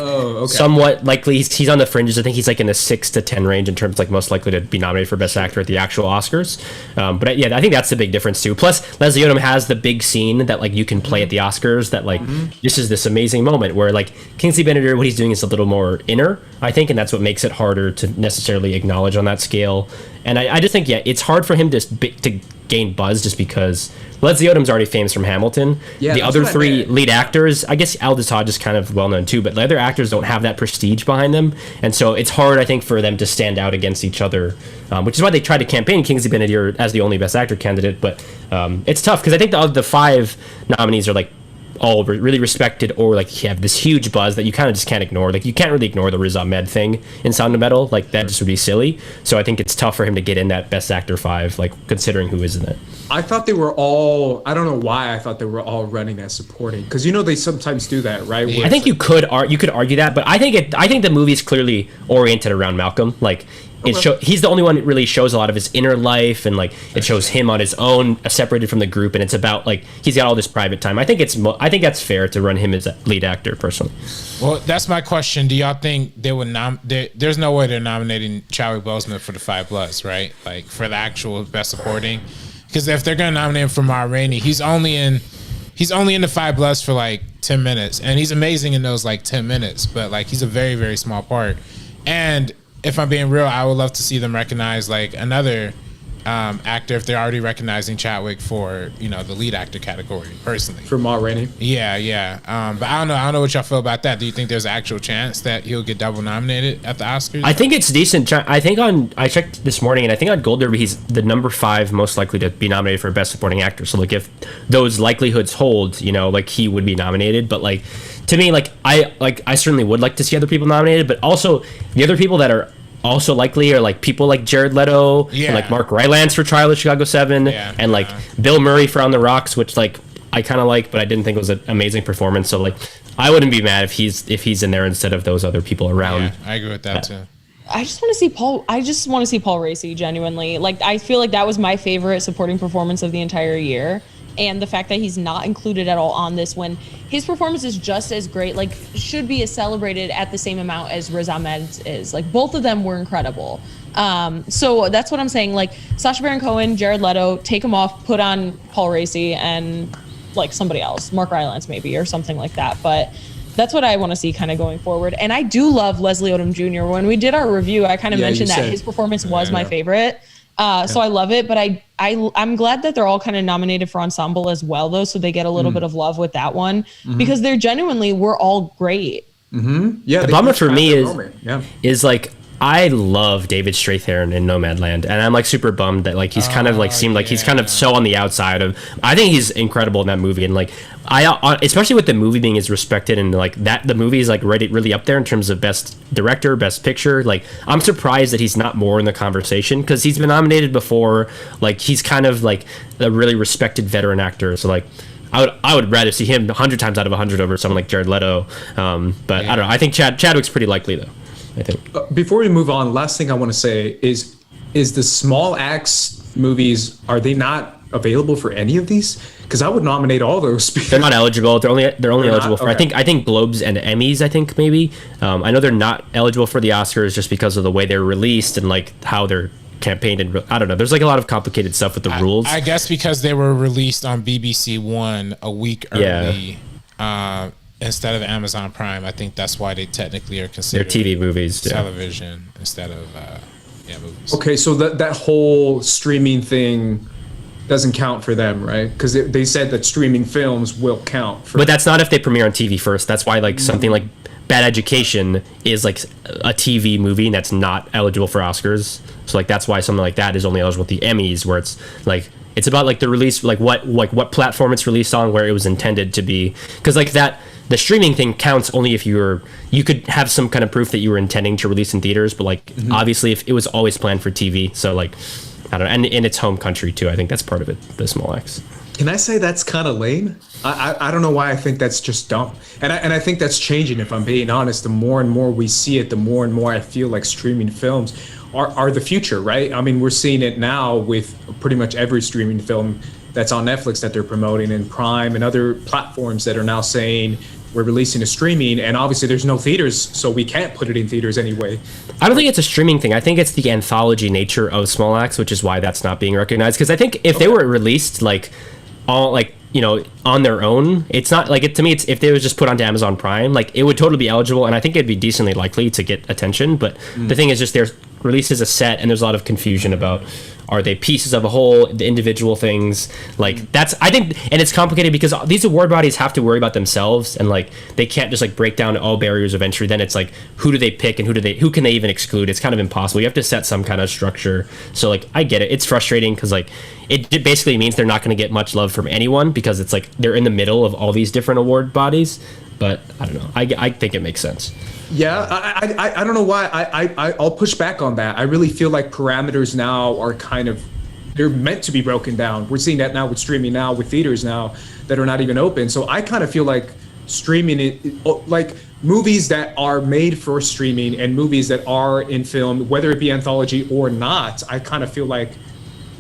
somewhat likely. He's on the fringes. I think he's like in the 6 to 10 range in terms of like most likely to be nominated for Best Actor at the actual Oscars. But yeah, I think that's the big difference too. Plus, Leslie Odom has the big scene that like you can play at the Oscars. That like this is this amazing moment where like Kingsley Ben-Adir, what he's doing is a little more inner, I think, and that's what makes it harder to necessarily acknowledge on that scale. And I just think it's hard for him to gain buzz just because Leslie Odom's already famous from Hamilton. The other three lead actors, I guess Aldous Hodge is kind of well known too, but the other actors don't have that prestige behind them, and so it's hard, I think, for them to stand out against each other, which is why they tried to campaign Kingsley Ben-Adir as the only Best Actor candidate. But it's tough because I think the 5 nominees are like all really respected, or like have this huge buzz that you kind of just can't ignore. Like you can't really ignore the Riz Ahmed thing in Sound of Metal. Like that just would be silly. So I think it's tough for him to get in that Best Actor 5, like considering who is in it. I thought they were all, I don't know why I thought they were all running as supporting, because they sometimes do that, right? I think you could argue that, but I think the movie is clearly oriented around Malcolm. Like he's the only one that really shows a lot of his inner life, and like it shows him on his own, separated from the group, and it's about like he's got all this private time. I think that's fair to run him as a lead actor personally. Well, that's my question. Do y'all think they would there's no way they're nominating Chadwick Boseman for the 5 Bloods, right? Like for the actual Best Supporting, because if they're gonna nominate him for Ma Rainey, he's only in the 5 Bloods for like 10 minutes, and he's amazing in those like 10 minutes, but like he's a very, very small part. And if I'm being real, I would love to see them recognize like another actor if they're already recognizing Chadwick for the lead actor category. Personally, for Ma Rainey. Yeah. But I don't know what y'all feel about that. Do you think there's an actual chance that he'll get double nominated at the Oscars? I think it's decent. I checked this morning, and I think on Gold Derby he's the number 5 most likely to be nominated for Best Supporting Actor. So like if those likelihoods hold, like he would be nominated. But like to me, I certainly would like to see other people nominated, but also the other people that are also likely are like people like Jared Leto, and like Mark Rylance for Trial of Chicago 7, and like Bill Murray for On the Rocks, which like I kind of like, but I didn't think it was an amazing performance. So like I wouldn't be mad if he's in there instead of those other people around. Yeah, I agree with that too. I just want to see Paul Raci, genuinely. Like I feel like that was my favorite supporting performance of the entire year. And the fact that he's not included at all on this, when his performance is just as great, like should be celebrated at the same amount as Riz Ahmed's is. Like both of them were incredible. So that's what I'm saying. Like Sacha Baron Cohen, Jared Leto, take him off, put on Paul Raci and like somebody else, Mark Rylance maybe, or something like that. But that's what I want to see kind of going forward. And I do love Leslie Odom Jr. When we did our review, I kind of mentioned that his performance was my favorite. So I love it, but I'm glad that they're all kind of nominated for ensemble as well, though, so they get a little bit of love with that one, because they're genuinely, we're all great. Yeah, the bummer for me is like I love David Strathairn in Nomadland, and I'm like super bummed that like he's kind of like seemed like he's kind of so on the outside of. I think he's incredible in that movie, and like especially with the movie being as respected, and like that the movie is like really up there in terms of best director, best picture. Like I'm surprised that he's not more in the conversation, because he's been nominated before. Like he's kind of like a really respected veteran actor, so like I would rather see him 100 times out of 100 over someone like Jared Leto. But I don't know. I think Chadwick's pretty likely though. I think. Before we move on, last thing I want to say is the small acts movies, are they not available for any of these? Because I would nominate all those. They're not eligible. They're only eligible for I think Globes and Emmys. I think maybe. I know they're not eligible for the Oscars just because of the way they're released and like how they're campaigned, and I don't know. There's like a lot of complicated stuff with the rules. I guess because they were released on BBC One a week early. Instead of Amazon Prime, I think that's why they technically are considered they're TV movies, television instead of movies. Okay, so that whole streaming thing doesn't count for them, right? Because they said that streaming films will count. But that's not if they premiere on TV first. That's why like something like Bad Education is like a TV movie and that's not eligible for Oscars. So like that's why something like that is only eligible with the Emmys, where it's like it's about like the release, like what platform it's released on, where it was intended to be. Because like that the streaming thing counts only if you could have some kind of proof that you were intending to release in theaters, but like obviously if it was always planned for TV, so like I don't know, and in its home country too, I think that's part of it, the small X. Can I say that's kind of lame? I don't know why I think that's just dumb. And I think that's changing, if I'm being honest. The more and more we see it, the more and more I feel like streaming films are the future, right? I mean, we're seeing it now with pretty much every streaming film that's on Netflix that they're promoting, and Prime and other platforms that are now saying we're releasing a streaming, and obviously there's no theaters, so we can't put it in theaters anyway. I don't think it's a streaming thing. I think it's the anthology nature of small acts, which is why that's not being recognized. Because I think if they were released like all like, you know, on their own, it's not like it to me. It's if they was just put onto Amazon Prime, like it would totally be eligible, and I think it'd be decently likely to get attention. But the thing is, just they're released as a set, and there's a lot of confusion about are they pieces of a whole, the individual things. Like that's, I think, and it's complicated because these award bodies have to worry about themselves, and like they can't just like break down all barriers of entry. Then it's like who do they pick and who can they even exclude? It's kind of impossible. You have to set some kind of structure. So like I get it. It's frustrating because like it basically means they're not going to get much love from anyone because it's like they're in the middle of all these different award bodies. But I don't know. I think it makes sense. Yeah, I don't know why. I'll push back on that. I really feel like parameters now are kind of, they're meant to be broken down. We're seeing that now with streaming now, with theaters now that are not even open. So I kind of feel like streaming, like movies that are made for streaming and movies that are in film, whether it be anthology or not, I kind of feel like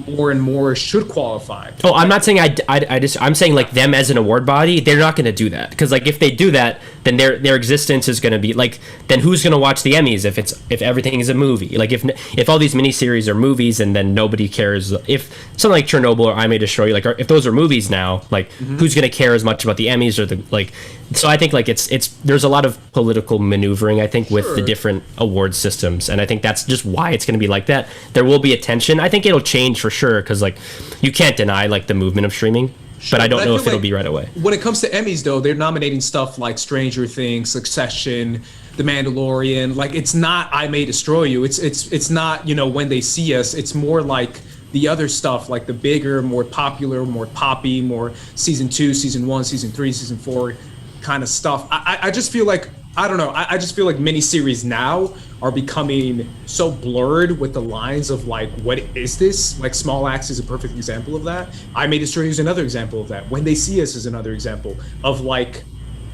more and more should qualify. Oh, I'm not saying I'm saying like them as an award body, they're not going to do that, because like if they do that, then their existence is going to be like, then who's going to watch the Emmys if everything is a movie? Like if all these miniseries are movies and then nobody cares, if something like Chernobyl or I May Destroy You, like if those are movies now, like who's going to care as much about the Emmys or the like? So I think like it's there's a lot of political maneuvering, I think, with the different award systems, and I think that's just why it's going to be like that. There will be a tension. I think it'll change for sure, because like you can't deny like the movement of streaming. But I don't know if it'll be right away. When it comes to Emmys, though, they're nominating stuff like Stranger Things, Succession, The Mandalorian. Like, it's not I May Destroy You. It's not, you know, When They See Us. It's more like the other stuff, like the bigger, more popular, more poppy, more season 2, season 1, season 3, season 4 kind of stuff. I just feel like, I don't know, I just feel like miniseries now are becoming so blurred with the lines of like, what is this? Like Small Axe is a perfect example of that. I May Destroy You is another example of that. When They See Us is another example of like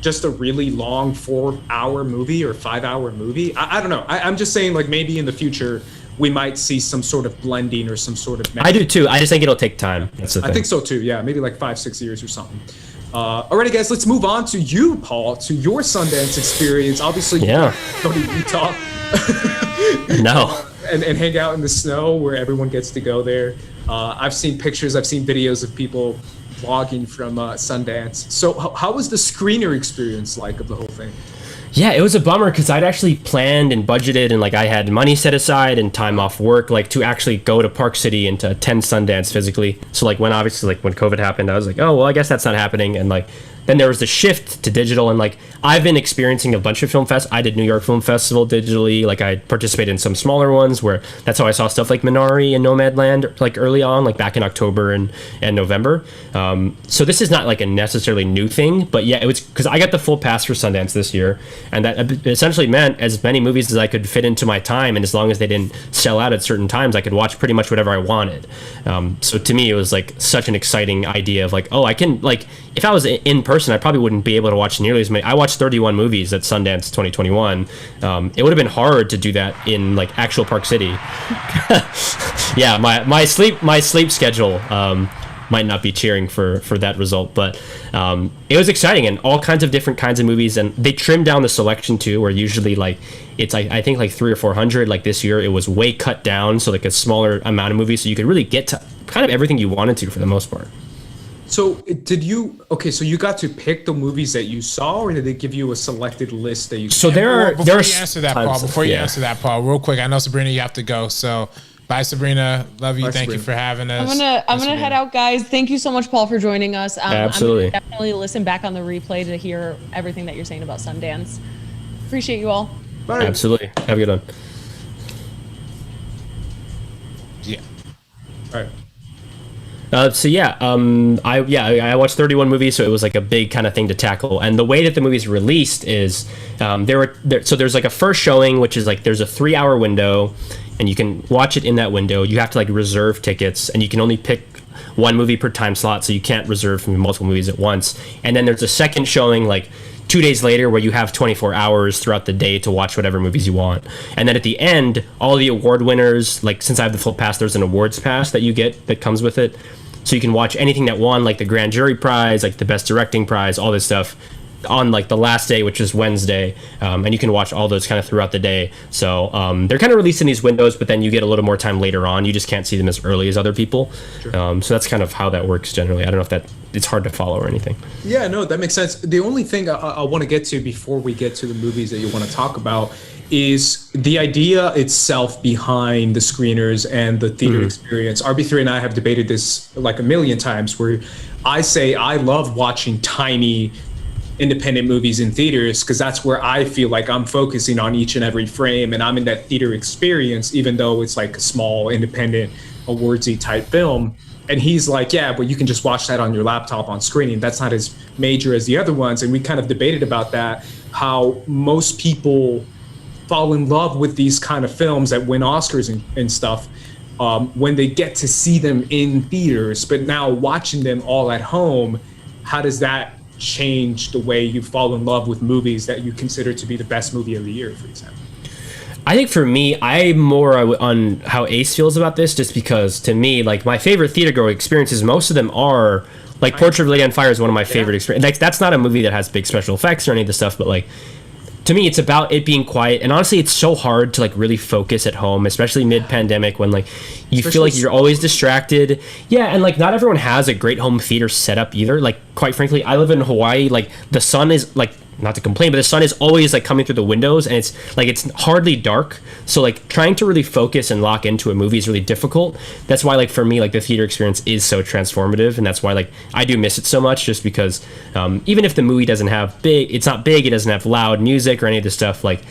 just a really long 4-hour movie or 5-hour movie. I don't know. I'm just saying like maybe in the future we might see some sort of blending or some sort of... I do too. I just think it'll take time. That's the thing. I think so too. Yeah, maybe like 5-6 years or something. Alrighty, guys, let's move on to you, Paul, to your Sundance experience. Obviously, yeah. You go to Utah. No. And hang out in the snow where everyone gets to go there. I've seen pictures, I've seen videos of people vlogging from Sundance. So how was the screener experience like of the whole thing? Yeah, it was a bummer because I'd actually planned and budgeted and like I had money set aside and time off work like to actually go to Park City and to attend Sundance physically. So like when COVID happened, I was like, oh, well, I guess that's not happening. And like then there was the shift to digital, and like I've been experiencing a bunch of film fests. I did New York Film Festival digitally. Like I participated in some smaller ones where that's how I saw stuff like Minari and Nomadland like early on, like back in October and November. So this is not like a necessarily new thing, but yeah, it was because I got the full pass for Sundance this year, and that essentially meant as many movies as I could fit into my time, and as long as they didn't sell out at certain times, I could watch pretty much whatever I wanted. So to me, it was like such an exciting idea of like, oh, I can like if I was in person, I probably wouldn't be able to watch nearly as many. I watched 31 movies at Sundance 2021. It would have been hard to do that in like actual Park City. Yeah, my sleep schedule might not be cheering for that result, but it was exciting, and all kinds of different kinds of movies, and they trimmed down the selection too, where usually like it's I think like 300 or 400. Like this year it was way cut down, so like a smaller amount of movies, so you could really get to kind of everything you wanted to for the most part. So so you got to pick the movies that you saw, or did they give you a selected list that you... So there are... Before you answer that, Paul, real quick, I know, Sabrina, you have to go, so bye, Sabrina. Love you. Thank you for having us. I'm gonna head out, guys. Thank you so much, Paul, for joining us. Absolutely. I'm gonna definitely listen back on the replay to hear everything that you're saying about Sundance. Appreciate you all. Bye. Absolutely. Have a good one. Yeah. All right. I watched 31 movies, so it was like a big kind of thing to tackle. And the way that the movie's released is there's like a first showing, which is like there's a 3-hour window, and you can watch it in that window. You have to like reserve tickets, and you can only pick one movie per time slot, so you can't reserve from multiple movies at once. And then there's a second showing like 2 days later where you have 24 hours throughout the day to watch whatever movies you want. And then at the end, all the award winners, like since I have the full pass, there's an awards pass that you get that comes with it. So you can watch anything that won, like the grand jury prize, like the best directing prize, all this stuff on like the last day, which is Wednesday. And you can watch all those kind of throughout the day. So they're kind of released in these windows, but then you get a little more time later on. You just can't see them as early as other people. Sure. So that's kind of how that works generally. I don't know if it's hard to follow or anything. Yeah, no, that makes sense. The only thing I want to get to before we get to the movies that you want to talk about is the idea itself behind the screeners and the theater experience. RB3 and I have debated this like a million times, where I say I love watching tiny independent movies in theaters because that's where I feel like I'm focusing on each and every frame, and I'm in that theater experience, even though it's like a small independent awardsy type film. And he's like, yeah, but you can just watch that on your laptop on screening. That's not as major as the other ones. And we kind of debated about that, how most people fall in love with these kind of films that win Oscars and stuff when they get to see them in theaters. But now watching them all at home, how does that change the way you fall in love with movies that you consider to be the best movie of the year, for example? I think for me, I'm more on how Ace feels about this, just because to me, like my favorite theater going experiences, most of them are like Portrait of a Lady on Fire is one of my favorite experiences. Like that's not a movie that has big special effects or any of the stuff, but like to me, it's about it being quiet. And honestly, it's so hard to like really focus at home, especially mid-pandemic when like you feel like you're always distracted. Yeah, and like not everyone has a great home theater setup either. Like quite frankly, I live in Hawaii. Like the sun is like, not to complain, but the sun is always like coming through the windows, and it's hardly dark. So like trying to really focus and lock into a movie is really difficult. That's why like for me, like the theater experience is so transformative, and that's why like I do miss it so much, just because even if the movie doesn't have it's not big, it doesn't have loud music or any of this stuff, like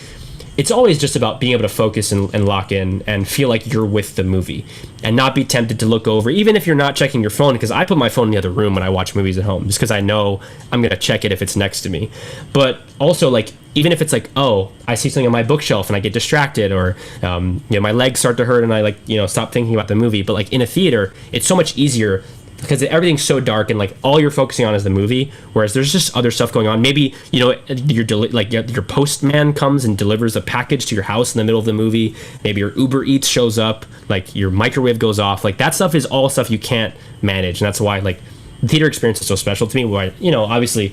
it's always just about being able to focus and lock in and feel like you're with the movie and not be tempted to look over, even if you're not checking your phone, because I put my phone in the other room when I watch movies at home, just because I know I'm going to check it if it's next to me. But also, like, even if it's like, oh, I see something on my bookshelf and I get distracted, or my legs start to hurt and I stop thinking about the movie. But like in a theater, it's so much easier because everything's so dark and like all you're focusing on is the movie, whereas there's just other stuff going on. Maybe your postman comes and delivers a package to your house in the middle of the movie. Maybe your Uber Eats shows up, like your microwave goes off. Like that stuff is all stuff you can't manage, and that's why like the theater experience is so special to me. Why obviously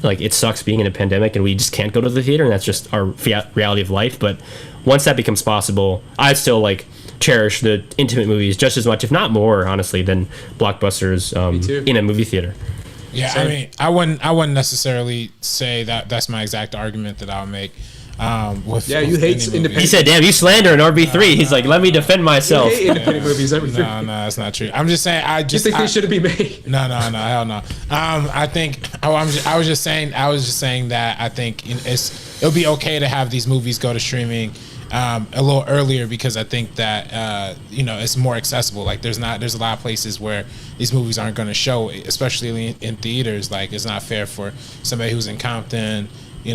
like it sucks being in a pandemic and we just can't go to the theater, and that's just our reality of life. But once that becomes possible, I still like cherish the intimate movies just as much, if not more, honestly, than blockbusters in a movie theater. Yeah, I mean, I wouldn't necessarily say that that's my exact argument that I'll make. You hate independent. He said, "Damn, you slander an RB3." He's like, "Let me defend myself." You hate independent movies, everything. No, that's not true. I'm just saying. You think they shouldn't be made? No, hell no. I think. I was just saying that I think it'll be okay to have these movies go to streaming a little earlier, because I think that it's more accessible. Like there's a lot of places where these movies aren't going to show, especially in theaters. Like it's not fair for somebody who's in Compton,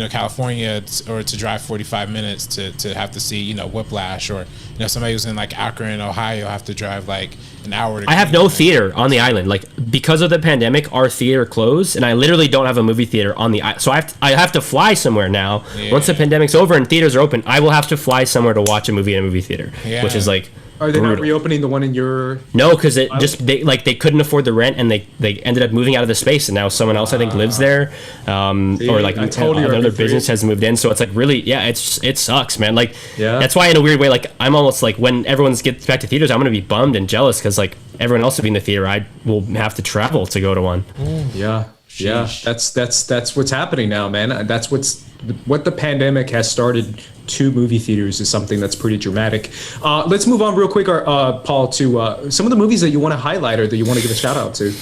California, or to drive 45 minutes to have to see Whiplash, or somebody who's in like Akron, Ohio, have to drive like an hour. I have no theater on the island, like because of the pandemic. Our theater closed, and I literally don't have a movie theater on the island. So I have to fly somewhere now. Yeah. Once the pandemic's over and theaters are open, I will have to fly somewhere to watch a movie in a movie theater, which is like. Are they not reopening the one in your? No, because they couldn't afford the rent, and they ended up moving out of the space, and now someone else I think lives there, or like another business has moved in. So it's like really, it sucks, man. Like that's why in a weird way, like I'm almost like when everyone gets back to theaters, I'm gonna be bummed and jealous because like everyone else will be in the theater, I will have to travel to go to one. Yeah. That's what's happening now, man. That's what the pandemic has started. 2 movie theaters is something that's pretty dramatic. Let's move on real quick, Paul, to some of the movies that you want to highlight or that you want to give a shout out to.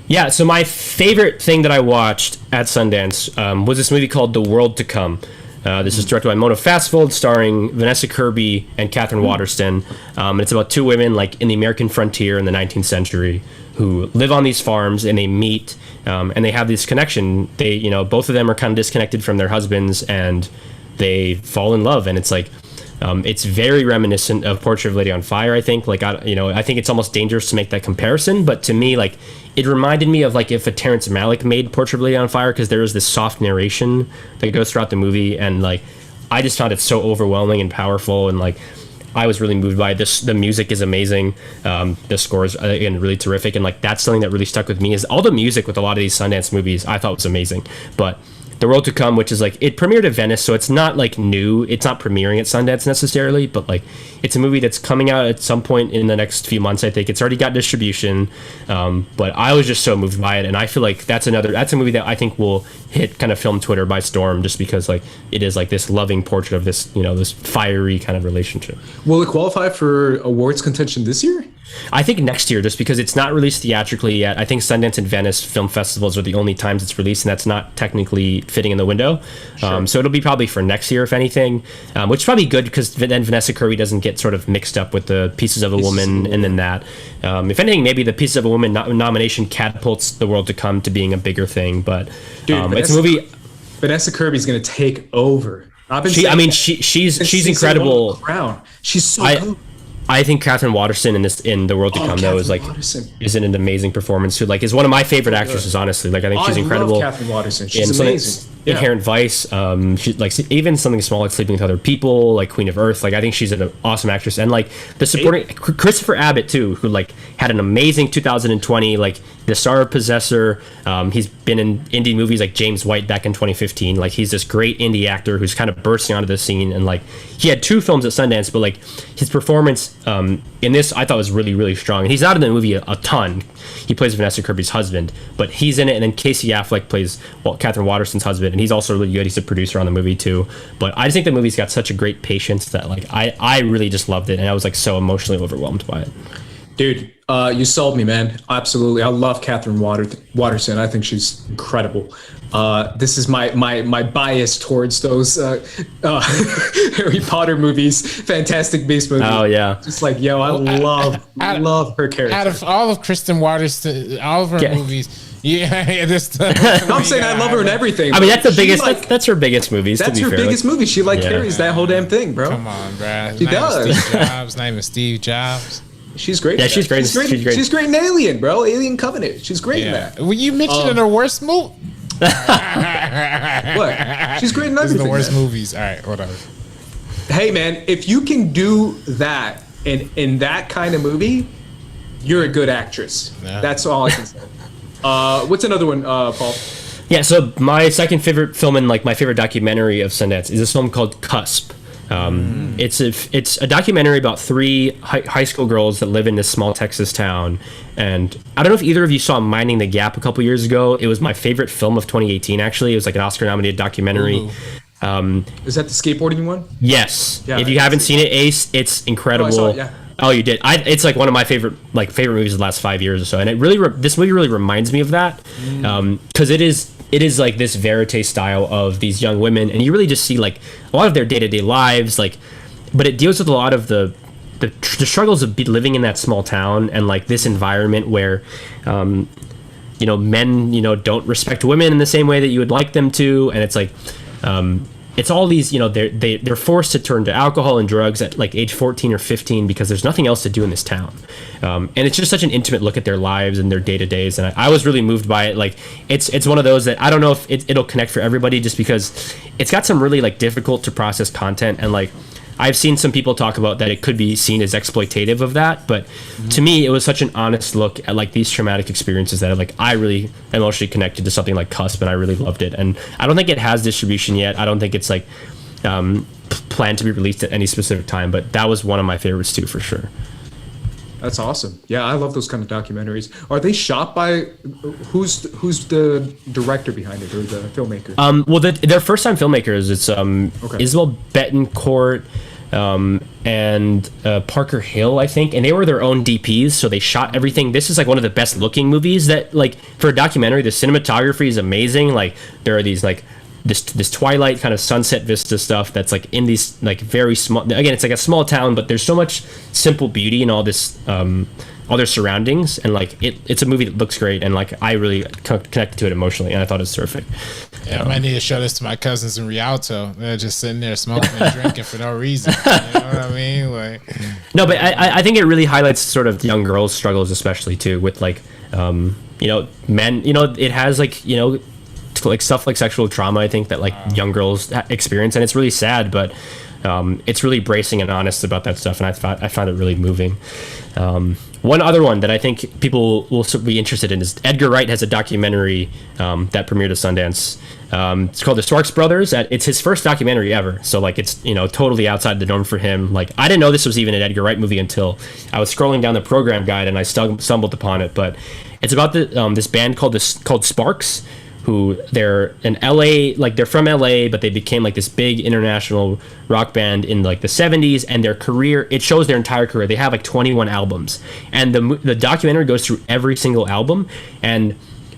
Yeah, so my favorite thing that I watched at Sundance was this movie called The World to Come. This is directed by Mona Fastfold, starring Vanessa Kirby and Catherine Waterston. And it's about two women like in the American frontier in the 19th century who live on these farms, and they meet, and they have this connection. They, both of them are kind of disconnected from their husbands, and they fall in love. And it's like, it's very reminiscent of Portrait of a Lady on Fire. I think, I think it's almost dangerous to make that comparison, but to me, like, it reminded me of like if a Terrence Malick made Portrait of a Lady on Fire, because there is this soft narration that goes throughout the movie, and like, I just found it so overwhelming and powerful, and like, I was really moved by this. The music is amazing. The score is again really terrific, and like that's something that really stuck with me. Is all the music with a lot of these Sundance movies I thought was amazing, but The World to Come, which is like, it premiered at Venice, so it's not like new. It's not premiering at Sundance necessarily, but like it's a movie that's coming out at some point in the next few months. I think it's already got distribution, but I was just so moved by it, and I feel like that's a movie that I think will hit kind of film Twitter by storm, just because like it is like this loving portrait of this this fiery kind of relationship. Will it qualify for awards contention this year? I think next year, just because it's not released theatrically yet. I think Sundance and Venice film festivals are the only times it's released, and that's not technically fitting in the window. Sure. So it'll be probably for next year, if anything, which is probably good, because then Vanessa Kirby doesn't get sort of mixed up with the Pieces of a Woman, and then that. If anything, maybe the Pieces of a Woman nomination catapults The World to Come to being a bigger thing. But dude, it's a movie. Vanessa Kirby's going to take over. She's incredible. She's so good. I think Catherine Waterston in The World to Come, though, is an amazing performance too. Like, is one of my favorite actresses, honestly. Like, I think she's incredible. I love Catherine Waterston. She's amazing. Inherent Vice. She, like, even something small like Sleeping with Other People, like Queen of Earth. Like, I think she's an awesome actress. And like the supporting Christopher Abbott too, who like had an amazing 2020, like the star of Possessor. He's been in indie movies like James White back in 2015. Like, he's this great indie actor who's kind of bursting onto the scene. And like, he had 2 films at Sundance, but like his performance in this I thought was really, really strong. And he's not in the movie a ton. He plays Vanessa Kirby's husband, but he's in it. And then Casey Affleck plays Catherine Waterston's husband, and he's also really good. He's a producer on the movie too. But I just think the movie's got such a great patience that like I really just loved it, and I was like so emotionally overwhelmed by it. Dude, you sold me, man. Absolutely. I love Catherine Waterston. I think she's incredible. This is my bias towards those Harry Potter movies, Fantastic Beasts movies. Oh yeah, just like I love her character. Out of all of Kristen Waterston, all of her movies. I'm saying I love her in everything. I mean, that's the biggest. That's her biggest movies. That's her biggest movie. She carries that whole damn thing, bro. Come on, bro. She does. Steve Jobs. Name is Steve Jobs. She's great. Yeah, she's great. She's great in Alien, bro. Alien Covenant. She's great in that. Well, you mentioned in her worst movie. What? She's great in everything. The worst movies. All right, whatever. Hey, man, if you can do that in that kind of movie, you're a good actress. Yeah. That's all I can say. What's another one, Paul? Yeah, so my second favorite film and like my favorite documentary of Sundance is this film called Cusp. It's a documentary about 3 high school girls that live in this small Texas town. And I don't know if either of you saw Minding the Gap a couple years ago. It was my favorite film of 2018, actually. It was like an Oscar-nominated documentary. Is that the skateboarding one? Yes. Yeah, if you haven't seen it, Ace, it's incredible. Oh, I saw it, yeah. Oh, you did. It's like one of my favorite movies of the last 5 years or so, and this movie really reminds me of that, because it is like this verite style of these young women, and you really just see like a lot of their day-to-day lives, like, but it deals with a lot of the struggles of living in that small town and like this environment where men don't respect women in the same way that you would like them to, and it's like it's all these, they're forced to turn to alcohol and drugs at like age 14 or 15 because there's nothing else to do in this town. And it's just such an intimate look at their lives and their day-to-days. And I was really moved by it. Like, it's one of those that I don't know if it'll connect for everybody, just because it's got some really like difficult to process content. And like, I've seen some people talk about that it could be seen as exploitative of that, but to me, it was such an honest look at like these traumatic experiences that like I really emotionally connected to something like Cusp, and I really loved it. And I don't think it has distribution yet. I don't think it's like planned to be released at any specific time, but that was one of my favorites too, for sure. That's awesome. Yeah, I love those kind of documentaries. Are they shot by who's the director behind it, or the filmmaker? Well, their first time filmmakers. It's Isabel Betancourt and Parker Hill, I think, and they were their own DPs, so they shot everything. This is like one of the best looking movies that, like, for a documentary, the cinematography is amazing. Like, there are these like this twilight kind of sunset vista stuff that's like in these like very small, again, it's like a small town, but there's so much simple beauty in all this all their surroundings, and like it's a movie that looks great, and like I really connected to it emotionally, and I thought it was terrific. Yeah, I might need to show this to my cousins in Rialto. They're just sitting there smoking and drinking for no reason. You know what I mean? Like, no, but I think it really highlights sort of young girls' struggles, especially too, with like you know, men. You know, it has like, you know, like stuff like sexual trauma, I think, that like young girls experience, and it's really sad, but it's really bracing and honest about that stuff, and I found it really moving. One other one that I think people will be interested in is Edgar Wright has a documentary that premiered at Sundance. It's called The Sparks Brothers. It's his first documentary ever, so like it's, you know, totally outside the norm for him. Like, I didn't know this was even an Edgar Wright movie until I was scrolling down the program guide and I stumbled upon it. But it's about this band called Sparks, who they're in LA, like they're from LA, but they became like this big international rock band in like the 70s, and their career, it shows their entire career. They have like 21 albums, and the documentary goes through every single album. And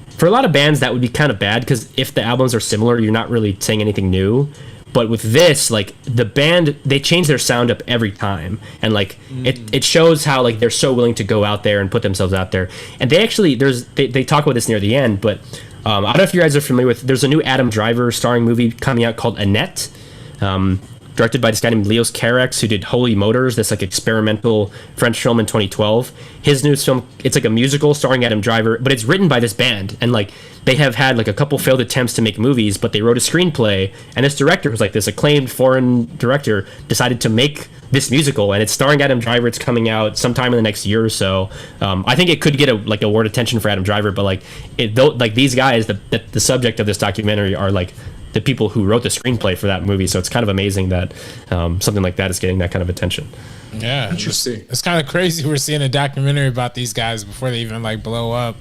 for a lot of bands that would be kind of bad, because if the albums are similar, you're not really saying anything new. But with this, like the band, they change their sound up every time, and like it shows how like they're so willing to go out there and put themselves out there. And they actually they talk about this near the end, but I don't know if you guys are familiar with, there's a new Adam Driver starring movie coming out called Annette, directed by this guy named Leos Carax, who did Holy Motors, this like experimental French film in 2012. His new film, it's like a musical starring Adam Driver, but it's written by this band, and like they have had like a couple failed attempts to make movies, but they wrote a screenplay, and this director, who's like this acclaimed foreign director, decided to make this musical, and it's starring Adam Driver. It's coming out sometime in the next year or so. I think it could get award attention for Adam Driver, but like these guys, the subject of this documentary are like the people who wrote the screenplay for that movie. So it's kind of amazing that something like that is getting that kind of attention. Yeah, interesting. It's kind of crazy. We're seeing a documentary about these guys before they even like blow up.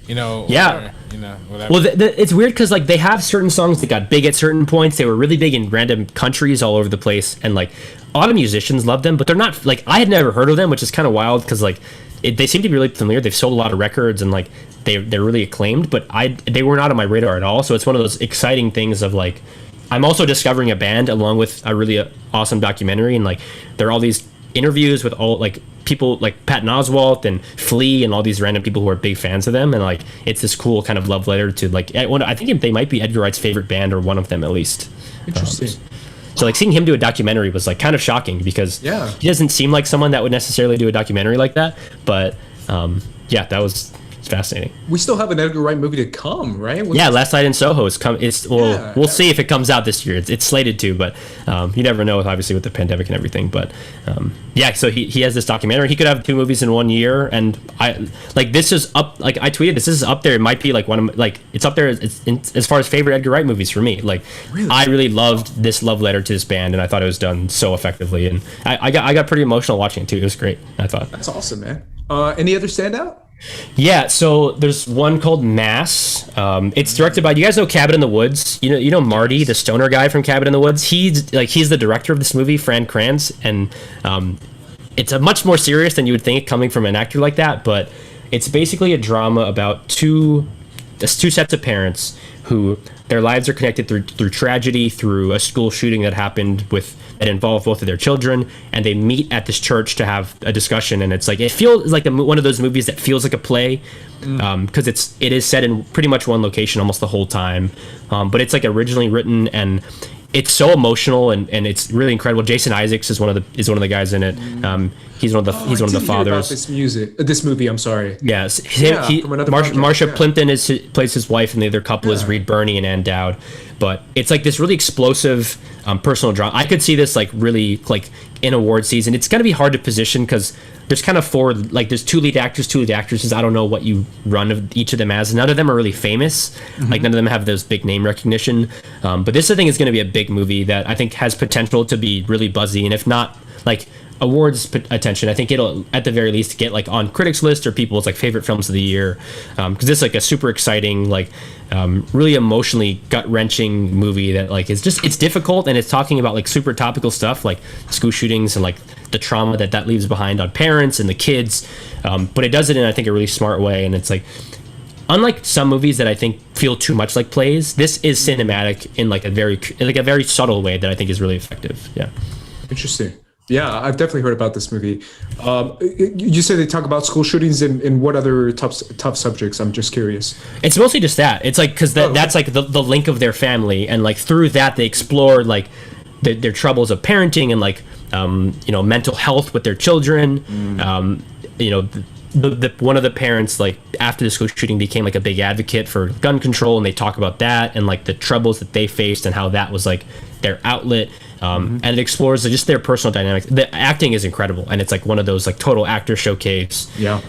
You know, yeah, or, you know, whatever. Well, it's weird because like they have certain songs that got big at certain points. They were really big in random countries all over the place, and like a lot of musicians love them, but they're not like, I had never heard of them, which is kind of wild because like they seem to be really familiar. They've sold a lot of records, and like they're really acclaimed, but they were not on my radar at all. So it's one of those exciting things of like, I'm also discovering a band along with a really awesome documentary, and like there are all these interviews with all like people like Patton Oswalt and Flea and all these random people who are big fans of them, and like it's this cool kind of love letter to like, I think they might be Edgar Wright's favorite band, or one of them at least. Interesting. So like seeing him do a documentary was like kind of shocking, because yeah, he doesn't seem like someone that would necessarily do a documentary like that, but yeah, that was fascinating. We still have an Edgar Wright movie to come, right? Yeah, Last Night in Soho is come. We'll see if it comes out this year. It's slated to, but you never know, obviously with the pandemic and everything. But yeah, so he has this documentary. He could have 2 movies in 1 year, and I like this is up. Like I tweeted this is up there. It might be like one of like it's up there as far as favorite Edgar Wright movies for me. Like really? I really loved this love letter to this band, and I thought it was done so effectively. And I got pretty emotional watching it too. It was great. I thought that's awesome, man. Any other standout? Yeah, so there's one called Mass. It's directed by, you guys know Cabin in the Woods? You know Marty, the stoner guy from Cabin in the Woods? He's the director of this movie, Fran Kranz, and it's a much more serious than you would think coming from an actor like that, but it's basically a drama about two sets of parents who their lives are connected through tragedy, through a school shooting that happened that involved both of their children, and they meet at this church to have a discussion. And it's like, it feels like one of those movies that feels like a play, because it is set in pretty much one location almost the whole time, but it's like originally written, and it's so emotional, and it's really incredible. Jason Isaacs is one of the guys in it. He's one of the fathers. This movie. I'm sorry. Yes, Marsha Plimpton plays his wife, and the other couple is Reed Birney and Ann Dowd. But it's like this really explosive personal drama. I could see this like really like in award season. It's gonna be hard to position because there's kind of there's 2 lead actors, 2 lead actresses. I don't know what you run of each of them as. None of them are really famous. Like none of them have those big name recognition. But this I think is going to be a big movie that I think has potential to be really buzzy, and if not like awards attention, I think it'll at the very least get like on critics list or people's like favorite films of the year, because this is like a super exciting, like really emotionally gut-wrenching movie that like it's difficult, and it's talking about like super topical stuff like school shootings and like the trauma that leaves behind on parents and the kids, but it does it in I think a really smart way. And it's like unlike some movies that I think feel too much like plays, this is cinematic in like a very subtle way that I think is really effective. Yeah. Interesting. Yeah, I've definitely heard about this movie. You say they talk about school shootings and what other tough subjects? I'm just curious. It's mostly just that. It's like because that's like the link of their family, and like through that they explore like their troubles of parenting and like mental health with their children. The one of the parents, like after the school shooting, became like a big advocate for gun control, and they talk about that and like the troubles that they faced and how that was like their outlet. And it explores just their personal dynamics. The acting is incredible, and it's like one of those like total actor showcase. Yeah.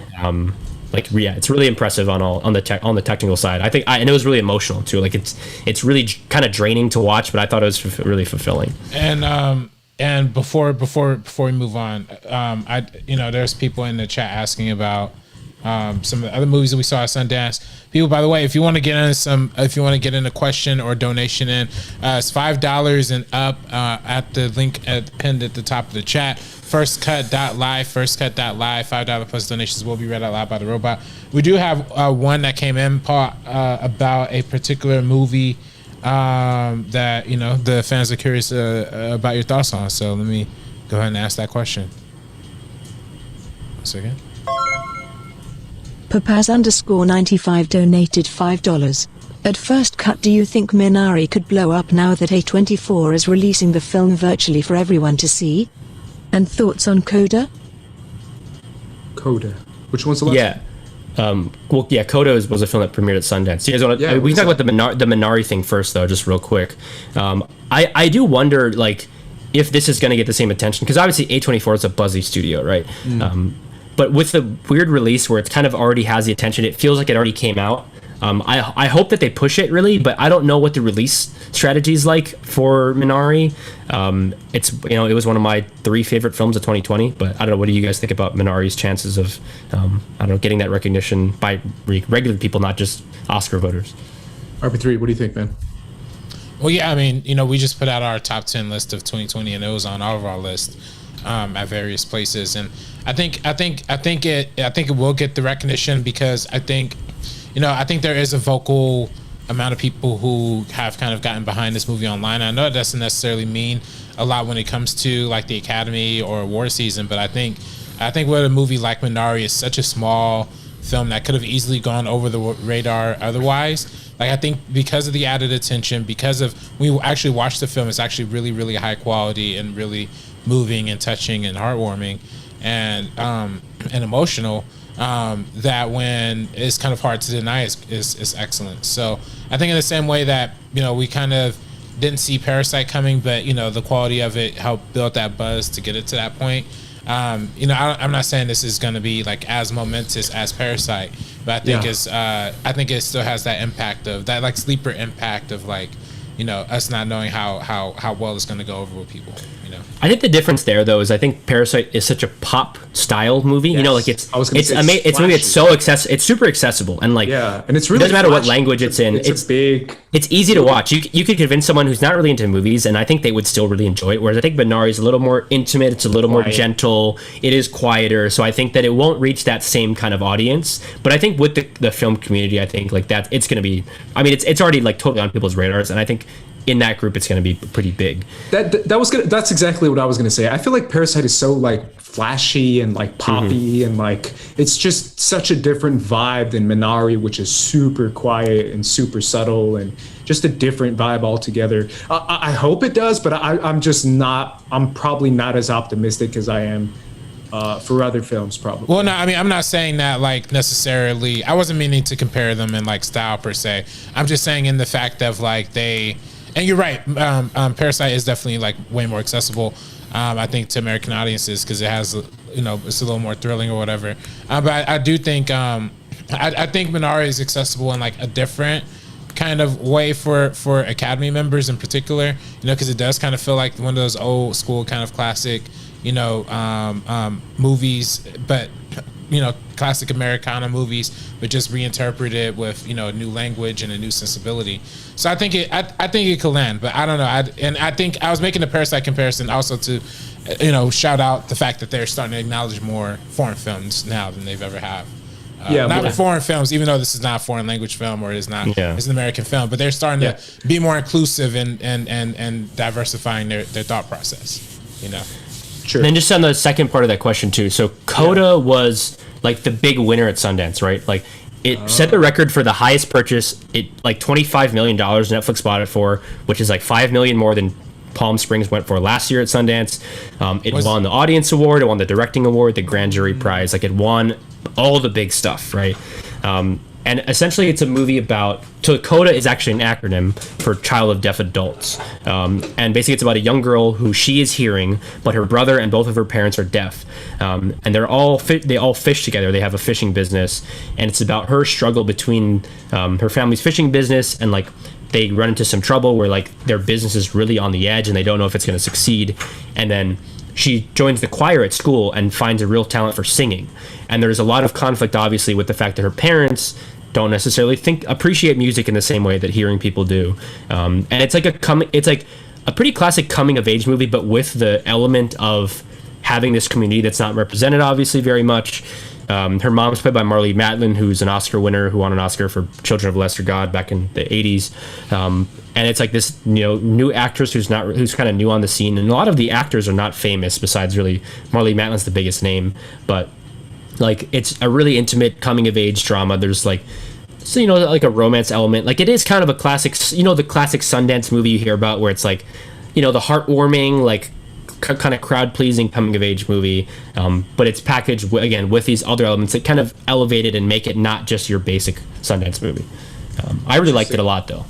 It's really impressive on the technical side. I think, and it was really emotional too. Like it's really kind of draining to watch, but I thought it was really fulfilling. And before we move on, there's people in the chat asking about some of the other movies that we saw at Sundance. People, by the way, if you want to get in a question or donation in, it's $5 and up at the link pinned at the top of the chat. Firstcut.live, $5 plus donations will be read out loud by the robot. We do have one that came in, Paul, about a particular movie that the fans are curious about your thoughts on. So let me go ahead and ask that question. 1 second. Papaz_95 donated $5. At first cut, do you think Minari could blow up now that A24 is releasing the film virtually for everyone to see? And thoughts on Coda? Coda. Which one's the last? Yeah. Coda was a film that premiered at Sundance. You guys want to? We can talk about the Minari thing first, though, just real quick. I do wonder, like, if this is going to get the same attention, because obviously A24 is a buzzy studio, right? But with the weird release where it kind of already has the attention, it feels like it already came out. I hope that they push it really, but I don't know what the release strategy is like for Minari. It was one of my 3 favorite films of 2020, but I don't know. What do you guys think about Minari's chances of, getting that recognition by regular people, not just Oscar voters? RP3, what do you think, man? Well, yeah, I mean, we just put out our top 10 list of 2020, and it was on all of our lists at various places, and I think it will get the recognition because I think there is a vocal amount of people who have kind of gotten behind this movie online. I know it doesn't necessarily mean a lot when it comes to like the Academy or award season, but I think with a movie like Minari is such a small film that could have easily gone over the radar otherwise. Like, I think because of the added attention, because of when we actually watched the film, it's actually really, really high quality and really moving and touching and heartwarming and emotional. That when it's kind of hard to deny is excellent. So I think in the same way that we kind of didn't see Parasite coming, but the quality of it helped build that buzz to get it to that point. I'm not saying this is going to be like as momentous as Parasite, but I think it still has that impact of that like sleeper impact of like us not knowing how well it's going to go over with people. I think the difference there, though, is I think Parasite is such a pop style movie. Yes. It's a movie. It's so it's super accessible, and like and it's really it doesn't matter what language it's in. It's easy to watch. You could convince someone who's not really into movies, and I think they would still really enjoy it. Whereas I think Minari is a little more intimate. It's a little more gentle. It is quieter, so I think that it won't reach that same kind of audience. But I think with the film community, I think like that it's going to be. I mean, it's already like totally on people's radars, and I think in that group it's going to be pretty big. That's exactly what I was going to say. I feel like Parasite is so like flashy and like poppy and like it's just such a different vibe than Minari, which is super quiet and super subtle and just a different vibe altogether. I hope it does, but I'm probably not as optimistic as I am for other films probably. Well, no, I mean, I'm not saying that like necessarily. I wasn't meaning to compare them in like style per se. I'm just saying in the fact of like and you're right. Parasite is definitely like way more accessible, I think, to American audiences because it has, it's a little more thrilling or whatever. But I do think, I think Minari is accessible in like a different kind of way for Academy members in particular, because it does kind of feel like one of those old school kind of classic, movies, but classic Americana movies, but just reinterpreted with new language and a new sensibility. So I think it could land, but I don't know. I think I was making a Parasite comparison also to, shout out the fact that they're starting to acknowledge more foreign films now than they've ever have Not foreign films, even though this is not a foreign language film or it's not, it's an American film, but they're starting to be more inclusive and diversifying their thought process, you know. Sure. And then just on the second part of that question too. So Coda was like the big winner at Sundance, right? Like it set the record for the highest purchase. It like $25 million Netflix bought it for, which is like $5 million more than Palm Springs went for last year at Sundance. It won the audience award, it won the directing award, the grand jury prize. Like it won all the big stuff, right? And essentially it's a movie about, so CODA is actually an acronym for Child of Deaf Adults. And basically it's about a young girl who she is hearing, but her brother and both of her parents are deaf. And they all fish together. They have a fishing business, and it's about her struggle between her family's fishing business and like they run into some trouble where like their business is really on the edge and they don't know if it's going to succeed. And then she joins the choir at school and finds a real talent for singing. And there's a lot of conflict, obviously, with the fact that her parents don't necessarily appreciate music in the same way that hearing people do. And it's like a pretty classic coming of age movie, but with the element of having this community that's not represented, obviously, very much. Her mom's played by Marlee Matlin, who's an Oscar winner, who won an Oscar for Children of Lesser God back in the 80s. And it's like this, new actress who's kind of new on the scene. And a lot of the actors are not famous, besides really Marlee Matlin's the biggest name. But like it's a really intimate coming of age drama. There's like, so like a romance element. Like it is kind of a classic, the classic Sundance movie you hear about, where it's like, the heartwarming, like kind of crowd pleasing coming of age movie, but it's packaged again with these other elements that kind of elevate it and make it not just your basic Sundance movie. I really liked it a lot though.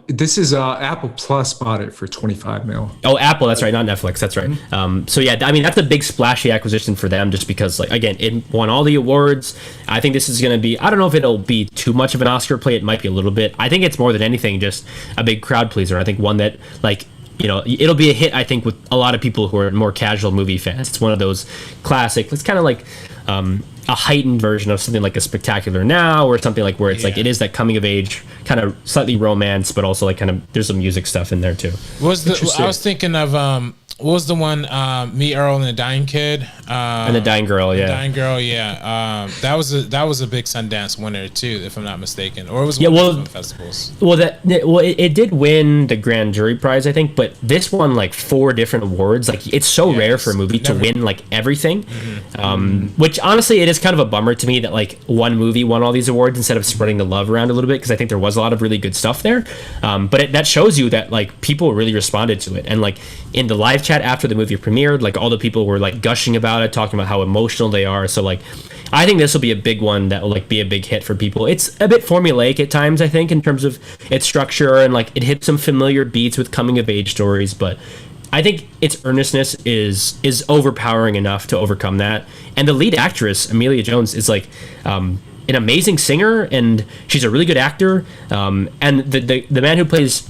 This is Apple Plus bought it for $25 million. Oh, Apple, that's right, not Netflix, that's right. So yeah, I mean that's a big splashy acquisition for them, just because like again it won all the awards. I think this is going to be, I don't know if it'll be too much of an Oscar play. It might be a little bit. I think it's more than anything just a big crowd pleaser. I think one that like, it'll be a hit, I think, with a lot of people who are more casual movie fans. It's one of those classic, it's kind of like a heightened version of something like A Spectacular Now, or something like where it's like it is that coming of age, kind of slightly romance, but also like kind of there's some music stuff in there too. I was thinking of what was the one, Me, Earl, and the Dying Kid? And the Dying Girl, yeah. Dying Girl, yeah. That was a big Sundance winner too, if I'm not mistaken. Or it was one of the festivals. It did win the grand jury prize, I think, but this won like 4 different awards. Like it's so rare for a movie to win like everything. Which honestly, it is kind of a bummer to me that like one movie won all these awards instead of spreading the love around a little bit, because I think there was a lot of really good stuff there. But that shows you that like people really responded to it, and like in the live chat after the movie premiered, like all the people were like gushing about it, talking about how emotional they are. So like I think this will be a big one that will like be a big hit for people. It's a bit formulaic at times, I think, in terms of its structure, and like it hits some familiar beats with coming of age stories, but I think its earnestness is overpowering enough to overcome that. And the lead actress, Emilia Jones, is like an amazing singer, and she's a really good actor. And the man who plays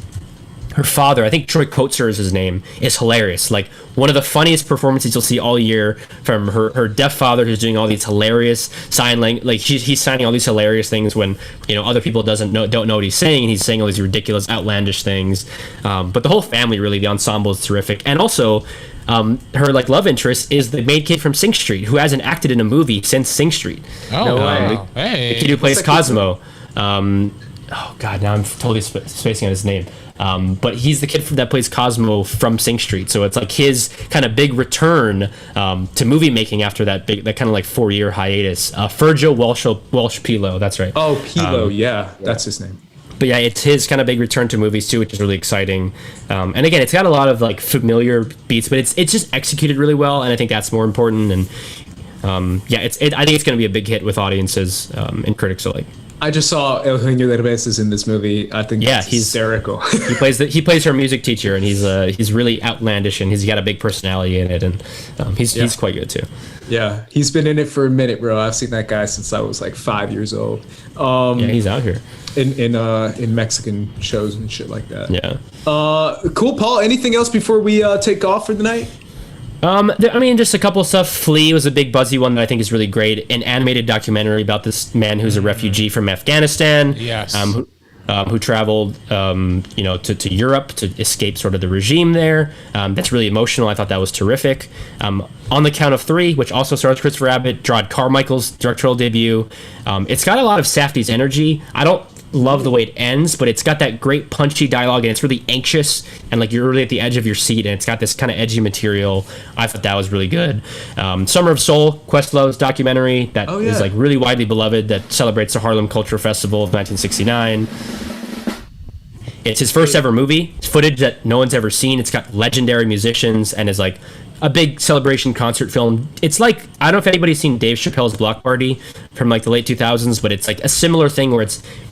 her father, I think Troy Kotsur is his name, is hilarious. Like one of the funniest performances you'll see all year from her deaf father, who's doing all these hilarious sign language. Like he's signing all these hilarious things when other people don't know what he's saying, and he's saying all these ridiculous, outlandish things. But the whole family, really, the ensemble is terrific. And also her like love interest is the main kid from Sing Street, who hasn't acted in a movie since Sing Street. Oh, wow. Hey. The kid who plays Cosmo. Oh God, now I'm totally spacing on his name. But he's the kid that plays Cosmo from Sing Street, so it's like his kind of big return to movie making after that kind of like 4-year hiatus. Fergal Walsh Pilo, that's right. Oh, Pilo, yeah, that's his name. But yeah, it's his kind of big return to movies too, which is really exciting. And again, it's got a lot of like familiar beats, but it's just executed really well, and I think that's more important. And I think it's going to be a big hit with audiences and critics alike. I just saw Eugenio Derbez is in this movie. I think he's hysterical. he plays her music teacher, and he's really outlandish, and he's got a big personality in it, and he's quite good too. Yeah, he's been in it for a minute, bro. I've seen that guy since I was like 5 years old. He's out here in Mexican shows and shit like that. Yeah. Cool, Paul. Anything else before we take off for the night? I mean, just a couple of stuff. Flea was a big buzzy one that I think is really great. An animated documentary about this man who's a refugee from Afghanistan. Yes. who traveled, to Europe to escape sort of the regime there. That's really emotional. I thought that was terrific. On the Count of Three, which also stars Christopher Abbott, Gerard Carmichael's directorial debut. It's got a lot of Safdie's energy. I don't love the way it ends, but it's got that great punchy dialogue, and it's really anxious, and like you're really at the edge of your seat, and it's got this kind of edgy material. I thought that was really good. Summer of Soul, Questlove's documentary that is like really widely beloved, that celebrates the Harlem Culture Festival of 1969. It's his first ever movie. It's footage that no one's ever seen. It's got legendary musicians and is like a big celebration concert film. It's like, I don't know if anybody's seen Dave Chappelle's Block Party from like the late 2000s, but it's like a similar thing where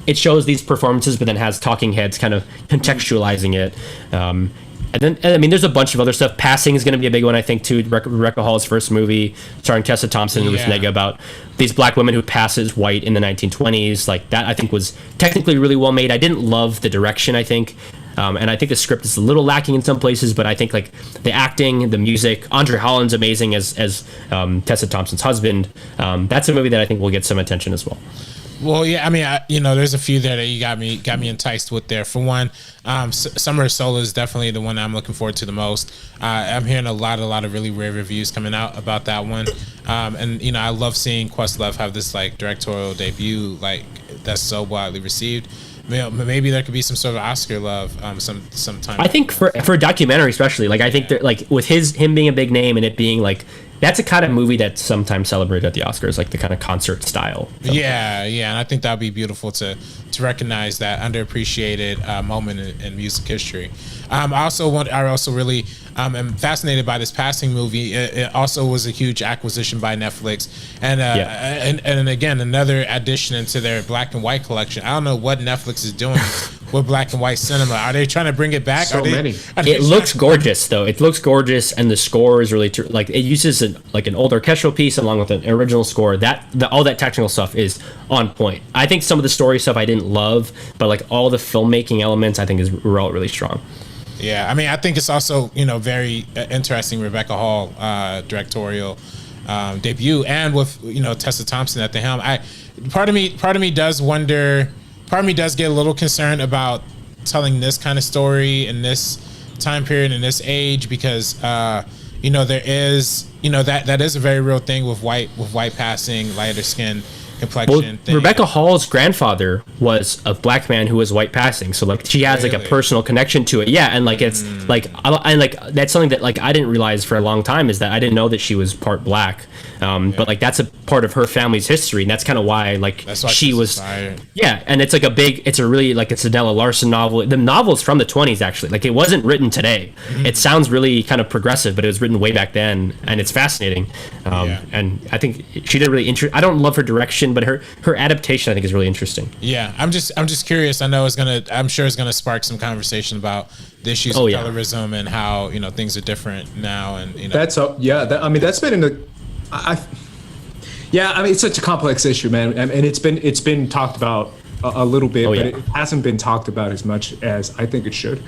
it shows these performances, but then has talking heads kind of contextualizing it. And I mean, there's a bunch of other stuff. Passing is going to be a big one, I think, too. Rebecca Hall's first movie, starring Tessa Thompson and Ruth Negga, about these black women who pass as white in the 1920s. Like that, I think, was technically really well made. I didn't love the direction, I think. And I think the script is a little lacking in some places, but I think like the acting, the music, Andre Holland's amazing as Tessa Thompson's husband. That's a movie that I think will get some attention as well. Well, yeah, I mean, there's a few there that you got me enticed with there. For one, Summer of Soul is definitely the one that I'm looking forward to the most. I'm hearing a lot of really rare reviews coming out about that one. And I love seeing Questlove have this like directorial debut like that's so widely received. Maybe there could be some sort of Oscar love sometime. I think for a documentary especially, like I think that like with him being a big name and it being like, that's a kind of movie that's sometimes celebrated at the Oscars, like the kind of concert style. Yeah, and I think that would be beautiful to recognize that underappreciated moment in music history. I also really am fascinated by this Passing movie. It also was a huge acquisition by Netflix, and again another addition into their black and white collection. I don't know what Netflix is doing with black and white cinema. Are they trying to bring it back? It looks gorgeous, though. It looks gorgeous, and the score is really like it uses an old orchestral piece along with an original score. All that technical stuff is on point. I think some of the story stuff I didn't love, but like all the filmmaking elements, I think were all really strong. Yeah, I mean, I think it's also very interesting Rebecca Hall directorial debut, and with Tessa Thompson at the helm. Part of me does wonder. Part of me does get a little concerned about telling this kind of story in this time period in this age, because there is that is a very real thing with white passing, lighter skin complexion. Well, Rebecca Hall's grandfather was a black man who was white passing, so like she has like a personal connection to it. Yeah, and like it's like that's something that like I didn't realize for a long time, is that I didn't know that she was part black. But like that's a part of her family's history, and that's kind of why she was inspired. Yeah, and it's like it's a Della Larson novel. The novel is from the 20s actually. Like it wasn't written today. It sounds really kind of progressive, but it was written way back then, and it's fascinating. And I think she did really I don't love her direction, but her adaptation I think is really interesting. Yeah, I'm just curious. I'm sure it's gonna spark some conversation about the issues of colorism and how things are different now, and that's that's been in the. I mean, it's such a complex issue, man, and it's been talked about a little bit, but it hasn't been talked about as much as I think it should.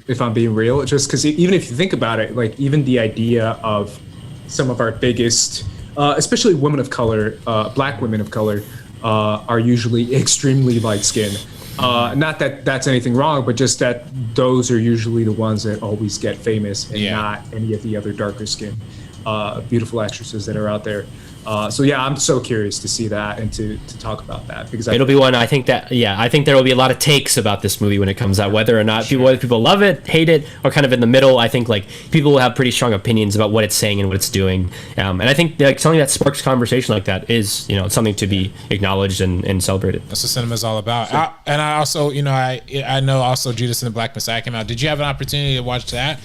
If I'm being real, just because even if you think about it, like even the idea of some of our biggest, especially women of color, black women of color, are usually extremely light skinned. Not that that's anything wrong, but just that those are usually the ones that always get famous, and not any of the other darker skinned beautiful actresses that are out there. So I'm so curious to see that and to talk about that, because it'll be one. I think there will be a lot of takes about this movie when it comes out, whether or not people love it, hate it, or kind of in the middle. I think like people will have pretty strong opinions about what it's saying and what it's doing. And I think like something that sparks conversation like that is something to be acknowledged and celebrated. That's what cinema is all about. I also I know also Judas and the Black Messiah came out. Did you have an opportunity to watch that?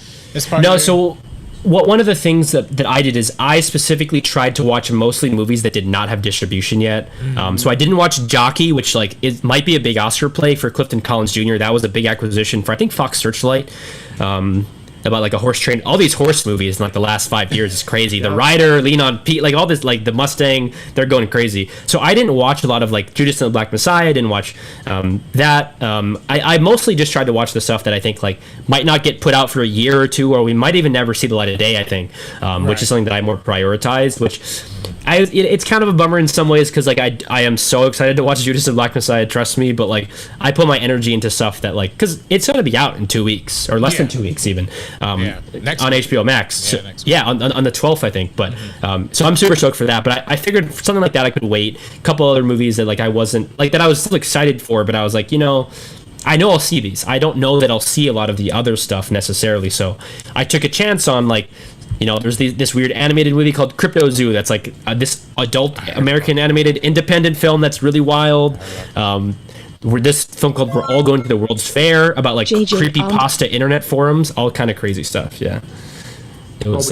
One of the things that I did is I specifically tried to watch mostly movies that did not have distribution yet. So I didn't watch Jockey, which like it might be a big Oscar play for Clifton Collins Jr. That was a big acquisition for I think Fox Searchlight. About like a horse train, all these horse movies in like the last 5 years is crazy. The Rider, Lean on Pete, like all this, like the Mustang, they're going crazy. So I didn't watch a lot of like Judas and the Black Messiah. I didn't watch that. I mostly just tried to watch the stuff that I think like might not get put out for a year or two, or we might even never see the light of day. I think, which is something that I more prioritized. Which it's kind of a bummer in some ways because like I am so excited to watch Judas and Black Messiah, trust me, but like I put my energy into stuff that like because it's going to be out in 2 weeks or less than 2 weeks even on HBO Max. On the 12th I think. But so I'm super stoked for that. But I figured for something like that I could wait. A couple other movies that like I wasn't like that I was still excited for, but I was like, you know, I know I'll see these. I don't know that I'll see a lot of the other stuff necessarily. So I took a chance on like, you know, there's this weird animated movie called Crypto Zoo that's like this adult American animated independent film that's really wild. This film called We're All Going to the World's Fair about like creepy pasta internet forums, all kind of crazy stuff. Yeah, it was.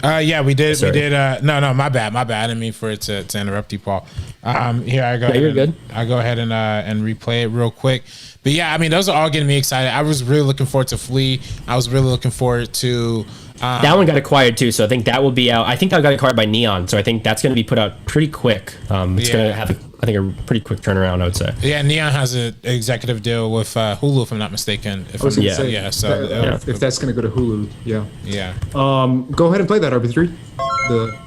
Yeah, we did. Sorry. We did. No, my bad. I didn't mean for it to interrupt you, Paul. Here I go. Yeah, you're good. I go ahead and replay it real quick. But yeah, I mean, those are all getting me excited. I was really looking forward to Flea. I was really looking forward to. That one got acquired too, so I think that will be out. I think that got acquired by Neon, so I think that's going to be put out pretty quick. It's going to have, I think, a pretty quick turnaround, I would say. Yeah, Neon has an executive deal with Hulu, if I'm not mistaken. If that's going to go to Hulu, yeah. Go ahead and play that RB3. The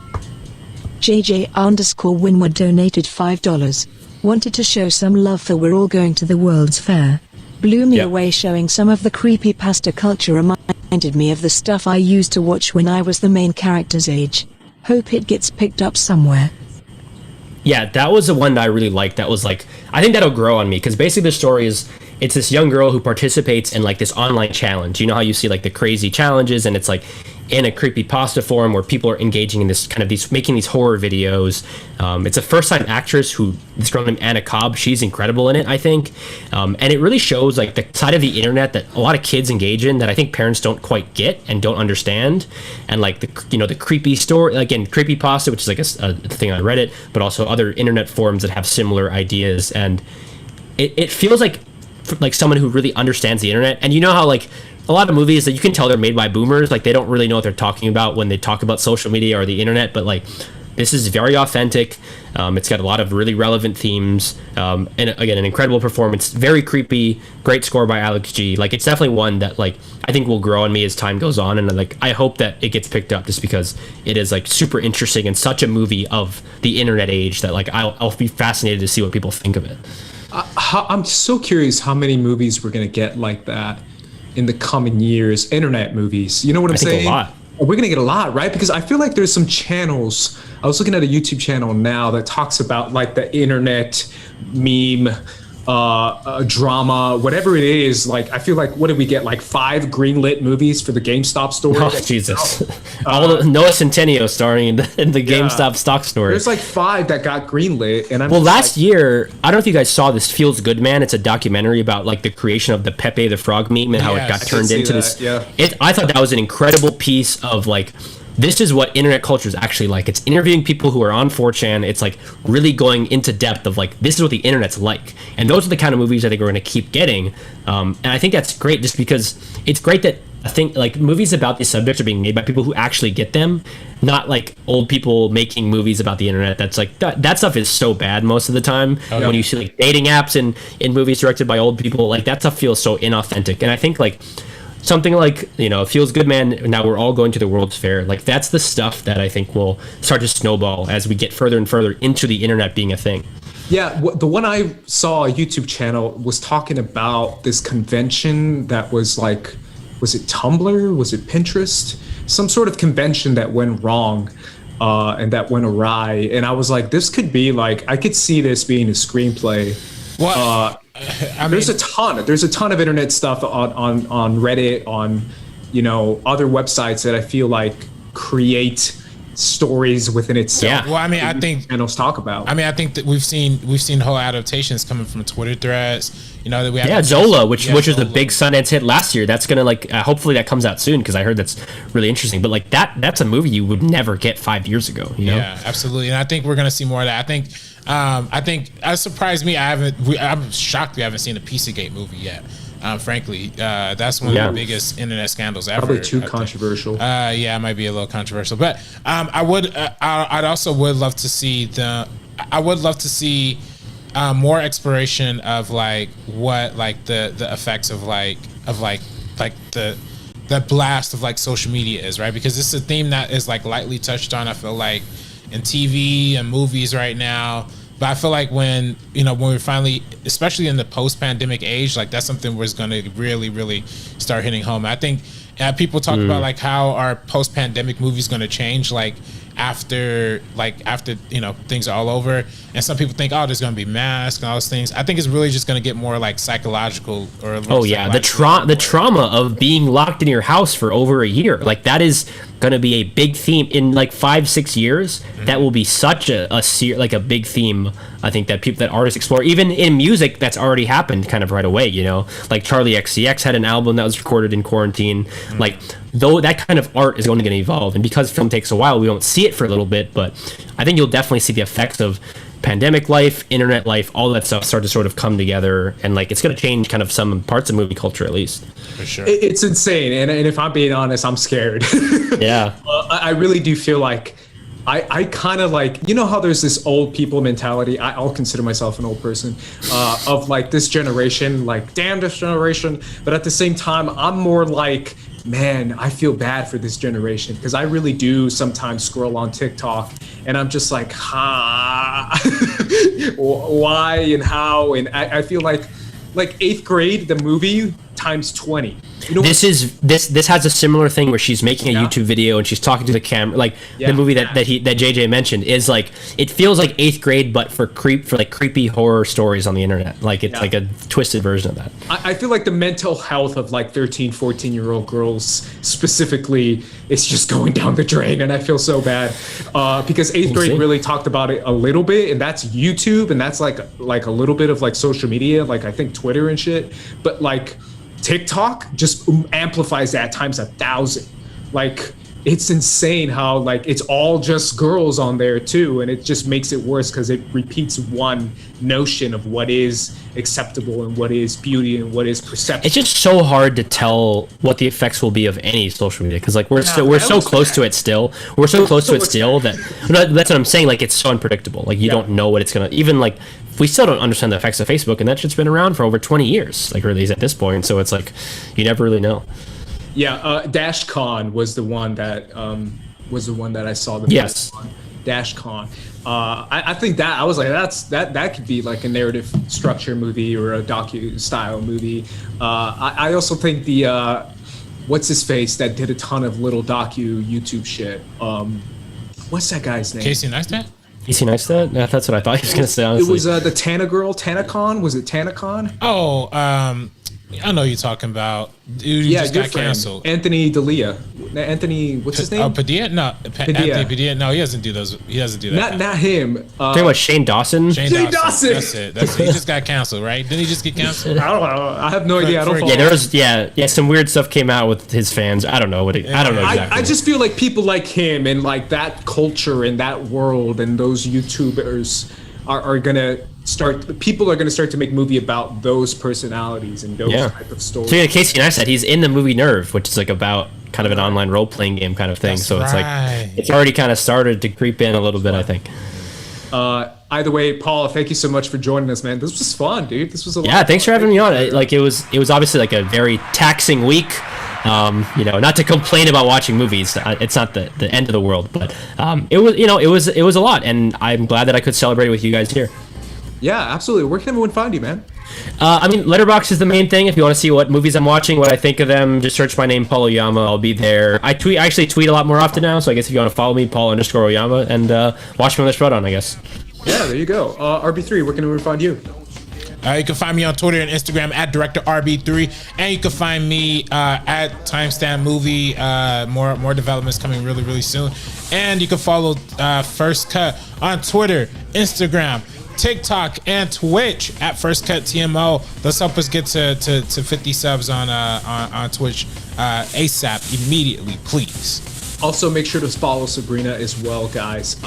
JJ_Winward donated $5. Wanted to show some love for We're All Going to the World's Fair. Blew me away showing some of the creepypasta culture. Reminded me of the stuff I used to watch when I was the main character's age. Hope it gets picked up somewhere. Yeah, that was the one that I really liked. That was like, I think that'll grow on me because basically the story is it's this young girl who participates in like this online challenge. You know how you see like the crazy challenges and it's like in a creepypasta forum where people are engaging in this kind of making these horror videos. It's a first-time actress this girl named Anna Cobb. She's incredible in it, I think. And it really shows like the side of the internet that a lot of kids engage in that I think parents don't quite get and don't understand. And like the creepy story, again, creepypasta, which is like a thing on Reddit, but also other internet forums that have similar ideas. And it feels like someone who really understands the internet. And you know how like a lot of movies that you can tell they're made by boomers, like they don't really know what they're talking about when they talk about social media or the internet, but like this is very authentic. It's got a lot of really relevant themes, and again, an incredible performance, very creepy, great score by Alex G. Like it's definitely one that like I think will grow on me as time goes on, and like I hope that it gets picked up just because it is like super interesting and such a movie of the internet age that like I'll be fascinated to see what people think of it. I'm so curious how many movies we're gonna get like that in the coming years. Internet movies, you know what I'm saying? A lot. We're gonna get a lot, right? Because I feel like there's some channels. I was looking at a YouTube channel now that talks about like the internet meme, drama, whatever it is. Like I feel like what did we get? Like 5 greenlit movies for the GameStop store. Oh Jesus! Noah Centineo starring in the GameStop stock store. There's like 5 that got greenlit, and last year, I don't know if you guys saw this. Feels Good Man. It's a documentary about like the creation of the Pepe the Frog meme and how it got turned into this. Yeah. I thought that was an incredible piece of like. This is what internet culture is actually like. It's interviewing people who are on 4chan. It's like really going into depth of like, this is what the internet's like. And those are the kind of movies I think we're going to keep getting. And I think that's great just because it's great that I think like movies about these subjects are being made by people who actually get them, not like old people making movies about the internet. That's like, that stuff is so bad most of the time. Okay. When you see like dating apps in movies directed by old people, like that stuff feels so inauthentic. And I think like, something like, you know, Feels Good Man, now We're All Going to the World's Fair. Like, that's the stuff that I think will start to snowball as we get further and further into the internet being a thing. Yeah, the one I saw, a YouTube channel, was talking about this convention that was like, was it Tumblr? Was it Pinterest? Some sort of convention that went wrong and that went awry. And I was like, this could be like, I could see this being a screenplay. Well, there's a ton of internet stuff on Reddit, on, you know, other websites that I feel like create stories within itself. Yeah. Well, I mean, I think channels talk about. I mean, I think that we've seen whole adaptations coming from Twitter threads. You know that we have. Zola, which was a big Sundance hit last year. That's gonna like hopefully that comes out soon because I heard that's really interesting. But like that's a movie you would never get 5 years ago. You know? Yeah, absolutely. And I think we're gonna see more of that. I think it surprised me. I'm shocked we haven't seen a Pizzagate movie yet. Frankly, that's one of the biggest internet scandals ever. Probably too controversial. Yeah, it might be a little controversial, but I'd also would love to see more exploration of like what like the effects of like the that blast of like social media is, right? Because this is a theme that is like lightly touched on, I feel like, in TV and movies right now. But I feel like when we're finally, especially in the post-pandemic age, like that's something where it's going to really, really start hitting home. I think people talk about like how our post-pandemic movies going to change, like after things are all over, and some people think, oh, there's going to be masks and all those things. I think it's really just going to get more like psychological the trauma of being locked in your house for over a year, like that is going to be a big theme in like 5-6 years. That will be such a big theme. I think that artists explore, even in music, that's already happened kind of right away, like Charlie XCX had an album that was recorded in quarantine. Like though that kind of art is going to evolve, and because film takes a while, we won't see it for a little bit, but I think you'll definitely see the effects of pandemic life, internet life, all that stuff start to sort of come together, and like it's going to change kind of some parts of movie culture, at least. For sure. It's insane, and if I'm being honest, I'm scared. Yeah. I really do feel like I kind of like, how there's this old people mentality. I'll consider myself an old person, of like this generation, like damn this generation, but at the same time I'm more like, man, I feel bad for this generation, because I really do sometimes scroll on TikTok and I'm just like, why and how, and I feel like 8th grade, the movie times 20. This has a similar thing where she's making a YouTube video and she's talking to the camera, like the movie that JJ mentioned is like, it feels like 8th grade, but for creepy horror stories on the internet. Like it's like a twisted version of that. I feel like the mental health of like 13, 14-year-old girls specifically is just going down the drain, and I feel so bad because 8th grade really talked about it a little bit, and that's YouTube, and that's like a little bit of like social media, like I think Twitter and shit, but like TikTok just amplifies that times 1,000. Like it's insane how like it's all just girls on there too, and it just makes it worse because it repeats one notion of what is acceptable and what is beauty and what is perception. It's just so hard to tell what the effects will be of any social media, because like we're so close to it still. We're so close to it still that that's what I'm saying. Like it's so unpredictable. Like you don't know what it's gonna, even like we still don't understand the effects of Facebook, and that shit's been around for over 20 years, like really at this point. So it's like you never really know. Yeah, DashCon was the one that I saw. Yes, DashCon. I think that I was like, that could be like a narrative structure movie or a docu-style movie. I also think the what's his face that did a ton of little docu YouTube shit. What's that guy's name? Casey Neistat? Casey Neistat? Yeah, that's what I thought he was gonna say. Honestly. It was the Tana girl, TanaCon. Was it TanaCon? Oh, I know you're talking about. Dude, yeah, just got canceled. Anthony D'Elia. Anthony, what's his name? Padilla? No, Anthony Padilla. No, he doesn't do those. He doesn't do that. Not him. Talking about Shane Dawson. Shane Dawson. That's it. He just got canceled, right? Didn't he just get canceled? I don't know. I have no idea. I don't. Yeah, there was some weird stuff came out with his fans. I don't know what. I don't know exactly. I just feel like people like him and like that culture and that world and those YouTubers are gonna start. People are gonna start to make movie about those personalities and those type of stories. So yeah, Casey Neistat, he's in the movie Nerve, which is like about kind of an online role playing game kind of thing. That's so it's like it's already kind of started to creep in a little bit, I think. Either way, Paul, thank you so much for joining us, man. This was fun, dude. This was a lot. Yeah, thanks for having me on. Like it was obviously like a very taxing week. Not to complain about watching movies. It's not the end of the world, but it was a lot, and I'm glad that I could celebrate with you guys here. Yeah, absolutely. Where can everyone find you, man? Letterboxd is the main thing. If you want to see what movies I'm watching, what I think of them, just search my name, Paul Oyama. I'll be there. I actually tweet a lot more often now, so I guess if you want to follow me, Paul_Oyama, and watch me on the Showdown, I guess. Yeah, there you go. RB3, where can everyone find you? You can find me on Twitter and Instagram at DirectorRB3, and you can find me at Timestamp Movie. More developments coming really, really soon. And you can follow First Cut on Twitter, Instagram, TikTok, and Twitch at First Cut TMO. Let's help us get to 50 subs on Twitch ASAP immediately, please. Also, make sure to follow Sabrina as well, guys.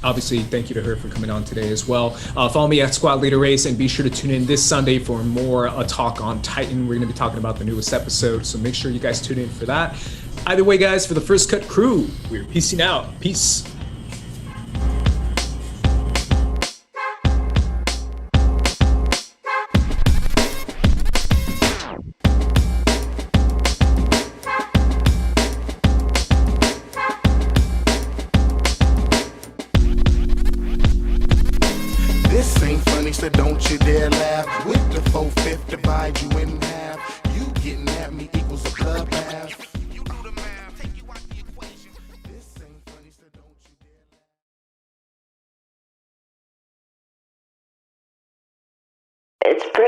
Obviously, thank you to her for coming on today as well. Follow me at Squad Leader Race, and be sure to tune in this Sunday for more talk on Titan. We're going to be talking about the newest episode, so make sure you guys tune in for that. Either way, guys, for the First Cut crew, we're peacing out. Peace. so don't you dare laugh. With the 4/5 divide you in half. You getting at me equals a club half. You do the math, take you out the equation. This ain't funny, so don't you dare laugh. It's pretty.